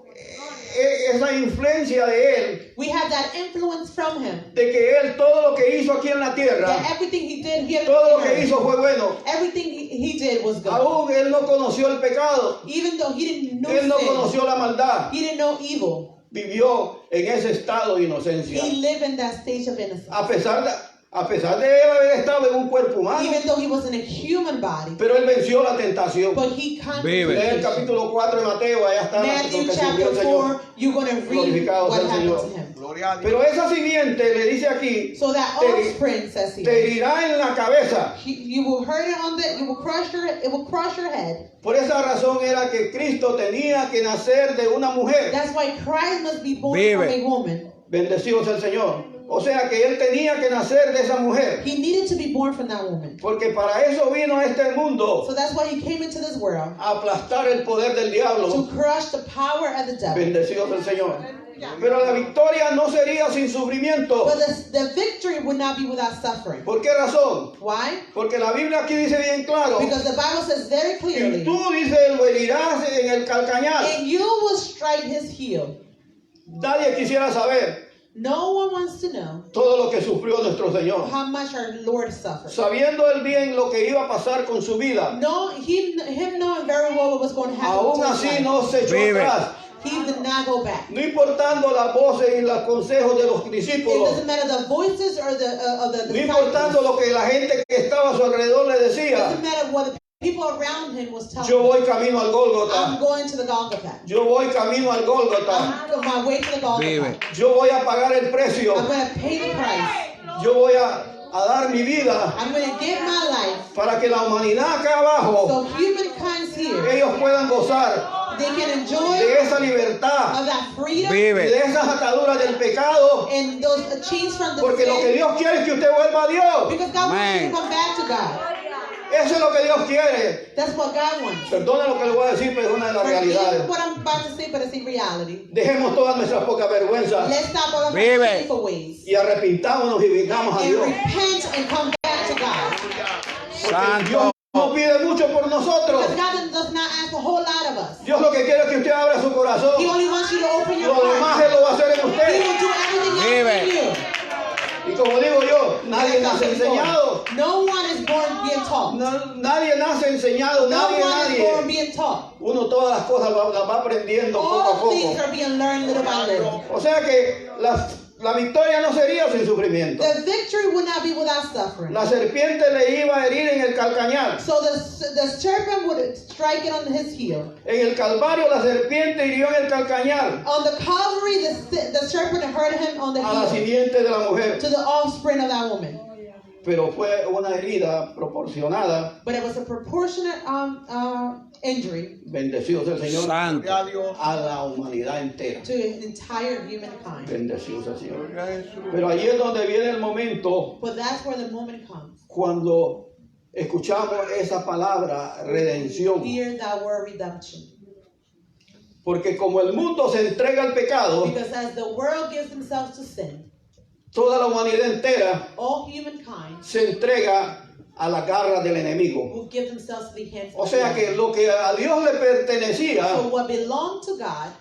esa influencia de Él, we have that influence from Him. de que Él todo lo que hizo aquí en la tierra, That everything He did here, todo lo on que earth, hizo fue bueno. everything he did was good. Aún Él no conoció el pecado, Even though He didn't know Él no sin, conoció la maldad, He didn't know evil. vivió en ese estado de inocencia. He lived in that stage of innocence. A pesar de él haber estado en un cuerpo humano, Even though He was in a human body, pero Él venció la tentación. but He conquered Vive. Lee el temptation. capítulo 4 de Mateo, allá está lo Matthew que sirvió chapter el Señor. 4, you're going to read Glorificado what sea el happened Señor. to Him. Gloria a Dios. Pero esa simiente le dice aquí, So that te, offspring, says te here, herirá en la cabeza. you will hurt it on the, you will crush your, it will crush your head. Por esa razón era que Cristo tenía que nacer de una mujer. That's why Christ must be born Vive. from a woman. Bendecido sea el Señor. O sea que Él tenía que nacer de esa mujer. He needed to be born from that woman. Porque para eso vino a este mundo, So that's why He came into this world, a aplastar el poder del diablo. to crush the power of the devil. Bendecido sea el Señor. Pero la victoria no sería sin sufrimiento. But the victory would not be without suffering. ¿Por qué razón? Why? Porque la Biblia aquí dice bien claro. Because the Bible says very Y clearly, tú, dice, lo herirás en el calcañar. and you will strike his heel. Nadie quisiera saber No one wants to know todo lo que sufrió nuestro Señor. how much our Lord suffered. Sabiendo el bien lo que iba a pasar con su vida, No, him knowing very well what was going to happen aún to his así life. no se echó Vive. atrás. He did not go back. No importando las voces y los consejos de los It discípulos. doesn't matter the voices or the of the No disciples. importando lo que la gente que estaba a su alrededor le It decía. doesn't matter what the people around him was telling Yo him. voy camino al I'm Gólgota. going to the Golgotha. Yo voy camino al Gólgota. I'm on my way to the Golgotha. Vive. Yo voy a pagar el precio. I'm going to pay the price. Yo voy a dar mi vida I'm going to give my life para que la humanidad acá abajo, so humankind's here. ellos puedan gozar They can enjoy de esa libertad of that freedom y Vive. de esas ataduras del pecado. and those chains from the Porque lo que sin. Dios quiere es que usted vuelva a Dios. Because God wants you Amén. to come back to God. Eso es lo que Dios quiere. That's what God wants. Perdone lo que le voy a decir, pero es una de las Forgive realidades. what I'm about to say, but it's a reality. Dejemos todas nuestras pocas vergüenzas Let's stop all of our Vive. shameful ways y arrepintámonos y vengamos a and Dios. repent and come back to God. Porque Santo. Dios no pide mucho por nosotros. Because God does not ask a whole lot of us. Dios lo que quiere es que usted abra su corazón. He only wants you to open your Lo demás heart. Él lo va a hacer en He usted. will do everything else Vive. in you. Y como digo yo, nadie nace enseñado. No one is born being taught. Nadie nace enseñado, No one is born nadie. being taught. Uno todas las cosas las va aprendiendo poco a All things poco. are being learned little by little. O sea que la victoria no sería sin sufrimiento. The victory would not be without suffering. La serpiente le iba a herir en el calcañar. So the serpent would strike it on his heel. En el Calvario la serpiente hirió en el calcañar On the Calvary, the serpent hurt him on the a la heel simiente de la mujer. to the offspring of that woman. Pero fue una herida proporcionada. But it was a proportionate injury Bendecido sea el Señor. Santo. Gloria a Dios. A la humanidad entera. to an entire humankind. Bendecido sea el Señor. Gloria a Jesús. Pero ahí es donde viene el momento But that's where the moment comes. cuando escuchamos esa palabra redención. Hear that word redemption. Porque como el mundo se entrega al pecado, Because as the world gives themselves to sin, toda la humanidad entera all humankind se entrega a las garras del enemigo. will give themselves to the hands O of sea the que enemy. lo que a Dios le pertenecía, So what belonged to God,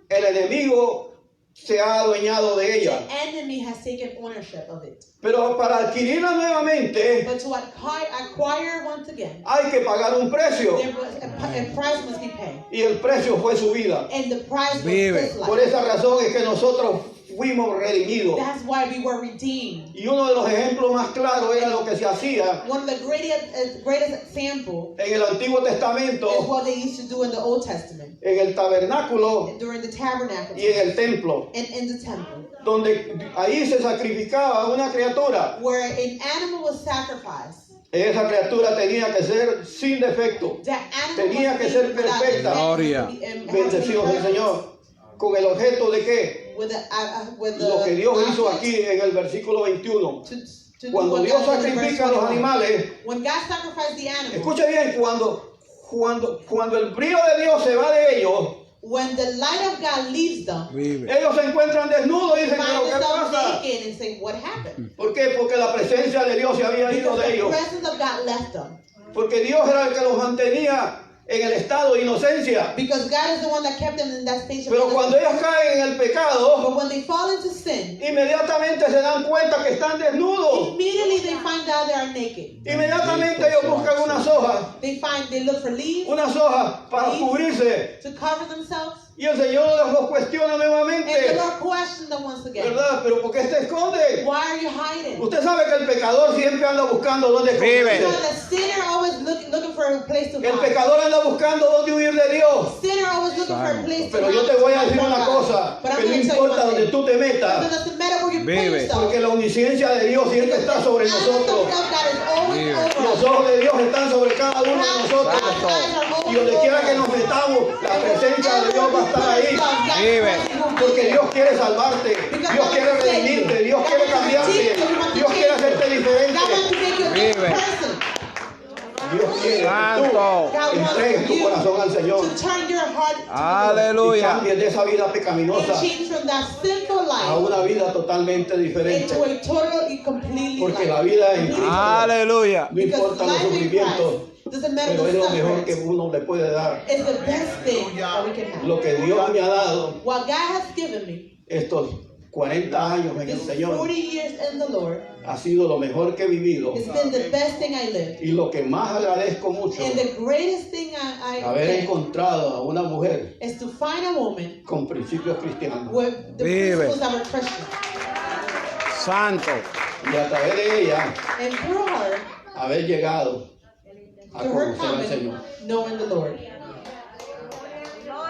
el enemigo se ha adueñado de the ella. enemy has taken ownership of it. Pero para adquirirla nuevamente But to acquire once again, hay que pagar un precio. a price must be paid. Y el precio fue su vida. And the price was Vive. his Por life. esa razón es que nosotros fuimos redimidos. That's why we were redeemed. Y uno de los ejemplos más claros era lo que se hacía One of the greatest example en el Antiguo is Testamento, what they used to do in the Old Testament, en el tabernáculo during the tabernacle y en el templo, and in the temple, donde ahí se sacrificaba una criatura. where an animal was sacrificed. Esa criatura tenía que ser sin defecto. That animal Tenía was que made ser without perfecta. defect, Gloria. and had to be Bendecido sea el perfect. Señor. ¿Con el objeto de qué? With the Lo que Dios hizo object aquí en el versículo 21. to do Cuando what Dios God did in sacrifica a verse los 21. animales, When God sacrificed the animal, escuche bien, cuando el brío de Dios se va de ellos, when the light of God leaves them, Vive. ellos se encuentran desnudos y they dicen, find ¿pero qué themselves pasa? naked and say, what happened? ¿Por qué? Porque la presencia de Dios se había ido Because de the ellos. presence of God left them. Porque Dios era el que los mantenía en el estado de inocencia. Because God is the one that kept them in that stage of Pero cuando innocence. ellos caen en el pecado, But when they fall into sin, inmediatamente se dan cuenta que están desnudos. immediately they find out they are naked. Inmediatamente ellos buscan unas hojas, They look for leaves para cubrirse. to cover themselves. Y el Señor los cuestiona And the nuevamente, Lord questioned them once again. ¿verdad? Pero ¿por qué se esconde? Why are you hiding? Usted sabe que el pecador siempre anda buscando dónde Vive. So esconderse. the sinner always looking for a place to El hide. pecador anda buscando dónde huir de Dios. Sinner always looking for a place to Pero yo hide te voy a from decir una God. cosa, But I'm que no going to tell you importa one donde thing. tú te It metas, doesn't matter where you put Vive. yourself. porque la omnisciencia de Dios siempre está sobre The presence nosotros. of God is always Vive. over Los us. ojos de Dios están sobre cada uno de nosotros. God's eyes are always Y donde quiera over que nos us. metamos, la presencia de Dios va a estar ahí. Vive. Porque Dios quiere salvarte, Dios quiere redimirte, Dios quiere cambiarte, Dios quiere hacerte diferente. God wants to make you a Vive. different person. Dios quiere que Santo. tú entregues tu corazón al Señor To turn your heart to the Lord y Aleluya. cambies de esa vida and pecaminosa change from that sinful a life una vida totalmente diferente. into a total and completely Porque life. la vida en Completely Cristo, Aleluya. no Because importa los life in sufrimientos, Christ doesn't matter pero es lo the mejor que suffering. uno le puede dar. It's the best thing that we can have. Lo que Dios me ha dado What God has given me estos 40 años en el is Señor 40 years in the Lord. ha sido lo mejor que he vivido It's been the best thing I lived. y lo que más agradezco mucho, And the greatest thing I haber did encontrado a una mujer is to find a woman con principios cristianos with the Vive. principles that were Christian. Santo. y a través de ella And through her, haber llegado a through her conocer al coming, Señor knowing the Lord.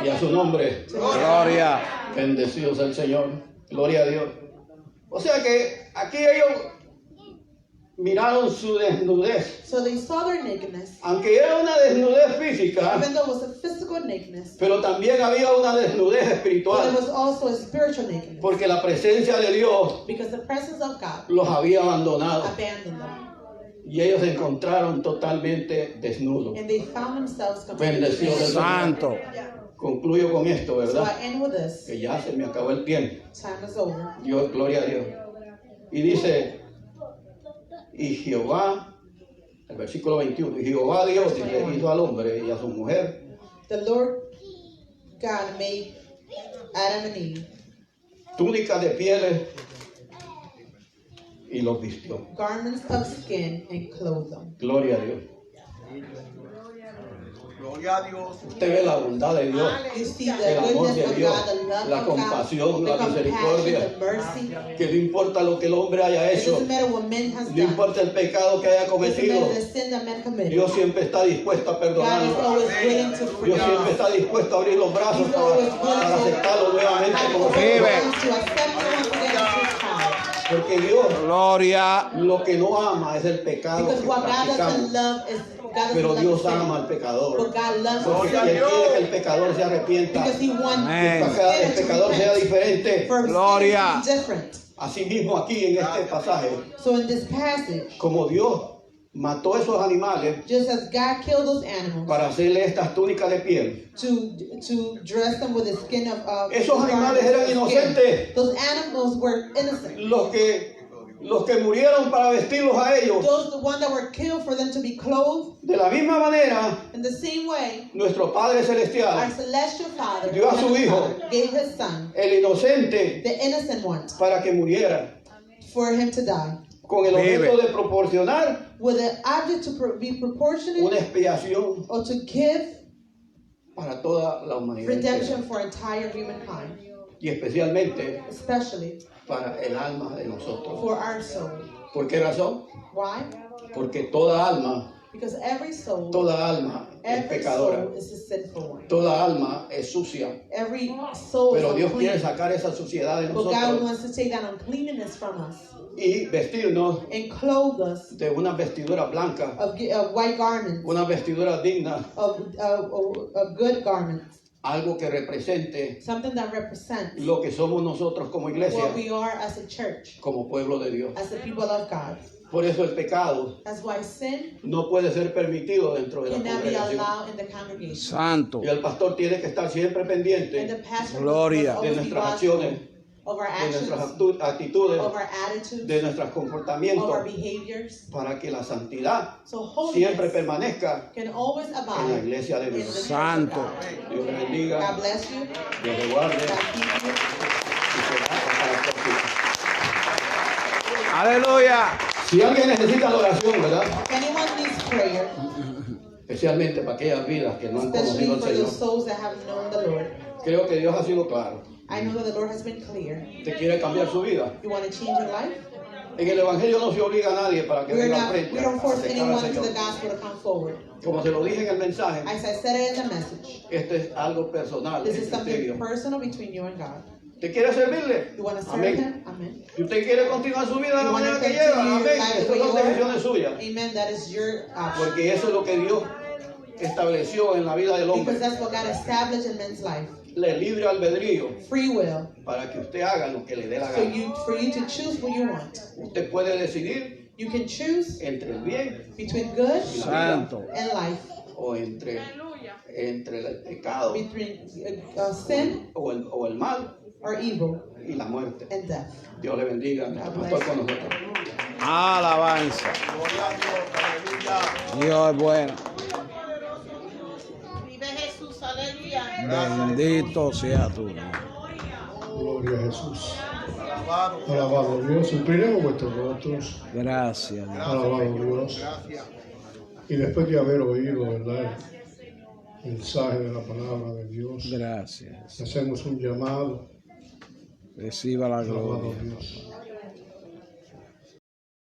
y a su nombre. Gloria. Bendecido sea el Señor, gloria a Dios. O sea que aquí ellos miraron su desnudez, So they saw their nakedness, aunque era una desnudez física, even though it was a physical nakedness, pero también había una desnudez but it espiritual, was also a spiritual nakedness. porque la presencia de Dios Because the presence of God los había abandonado abandoned them. y ellos se encontraron totalmente desnudos. And they found themselves completely Bendecido sea el naked. Santo. Concluyo con esto, So ¿verdad? I end with this. Que ya se me acabó el tiempo. Time is over. Dios, gloria a Dios. Y dice, y Jehová, el versículo 21, y Jehová Dios dice, hizo al hombre y a su mujer The Lord God made Adam and Eve túnicas de pieles y los vistió. garments of skin and clothed them. Gloria a Dios. Gloria a Dios. Usted ve la bondad de Dios, You see the el amor goodness de of Dios, God, the love la of God, compasión, the la compassion, misericordia, the mercy. que no importa lo que el hombre haya It hecho, doesn't matter what man has no done. importa el pecado que haya It doesn't cometido, matter the sin that man committed. Dios siempre está dispuesto a God is perdonarlo. always willing to Dios forgive. siempre está dispuesto a abrir los brazos He's always para willing aceptarlo nuevamente como to Vive. accept him once again as his child. Porque Dios Gloria. lo que no ama es el pecado Because que what God doesn't practicamos. love is God Pero doesn't Dios love ama sin. al pecador. But God loves Porque sin. Él quiere que el pecador se arrepienta. Because he wants Amén. Para que el to pecador sea repent. diferente. For sin Gloria. to be different. Asimismo aquí en este pasaje, So in this passage, como Dios mató esos animales just as God killed those animals para hacerle estas túnicas de piel, to dress them with the skin of esos animales eran skin, inocentes. those animals were innocent. los que los que murieron para vestirlos a ellos. Those the one that were killed for them to be clothed. De la misma manera, In the same way, nuestro Padre our Celestial, celestial Father dio a su Heavenly Hijo, Father, gave His Son, el inocente, the innocent one, para que muriera, for Him to die, con el objeto de proporcionar with the object to be proportionate una expiación or to give para toda la humanidad entera, redemption for entire humankind, y especialmente especially para el alma de nosotros. for our soul. ¿Por qué razón? Why? Porque toda alma Because every soul es pecadora, soul is a sinful one. toda alma es sucia, Every soul pero is Dios quiere unclean. sacar esa suciedad de But God nosotros wants to take that uncleanness from us y vestirnos and clothe us de una vestidura blanca, of white garments, una vestidura digna, of good garments, algo que represente something that represents lo que somos nosotros como iglesia, what we are as a church, como pueblo de Dios. as the people of God. Por eso el pecado That's why sin no puede ser permitido dentro de la cannot be congregación. allowed in the congregation. Santo. Y el pastor tiene que estar siempre And pendiente the pastor Gloria. must de always be nuestras watchful acciones, of our de actions, nuestras actitudes, of our attitudes, de nuestros of comportamientos, our behaviors. para que la santidad So siempre holiness permanezca can always en la abide iglesia de in the Dios. church of Santo. God. Dios le bendiga, God bless you. Dios le guarde God keep you. y será hasta la próxima. Aleluya. Si alguien necesita adoración, ¿verdad? If anyone needs prayer, Especialmente para aquellas vidas que no han especially conocido al for Señor. those souls that have known the Lord, Creo que Dios ha sido claro. I know that the Lord has been clear. ¿Usted quiere cambiar su vida? You want to change your life? En el Evangelio no se obliga a nadie para que venga al frente We a don't force aceptar al anyone into the Señor. gospel to come forward. Como se lo dije en el mensaje, As I said it in the message, esto es algo personal this is entre usted y something Dios. personal between you and God. ¿Usted quiere servirle? You want to serve Amén. Him? Amen. Si usted quiere continuar su vida de la You want manera to que lleva, continue your amén. life the Estas way son you are? decisiones suyas. Amen. That is your option. Porque eso es lo que Dios estableció en la vida del Because hombre. that's what God established in men's life. Le libre albedrío Free will. para que usted haga lo que le dé la gana. For you to choose what you want. Usted puede decidir You can choose entre el bien between good Santo. and life, o entre el pecado between sin o el mal or evil y la muerte. and death. Dios le bendiga. Nuestro pastor con nosotros. Alabanza. Dios es bueno. Vive Jesús, aleluya. Bendito sea tu nombre. Gloria a Jesús. Alabado Dios. Inclinemos vuestros rostros. Gracias. Dios. Alabado Dios. Y después de haber oído, ¿verdad?, el mensaje de la palabra de Dios, Gracias. hacemos un llamado. Reciba la Alabado gloria. Dios.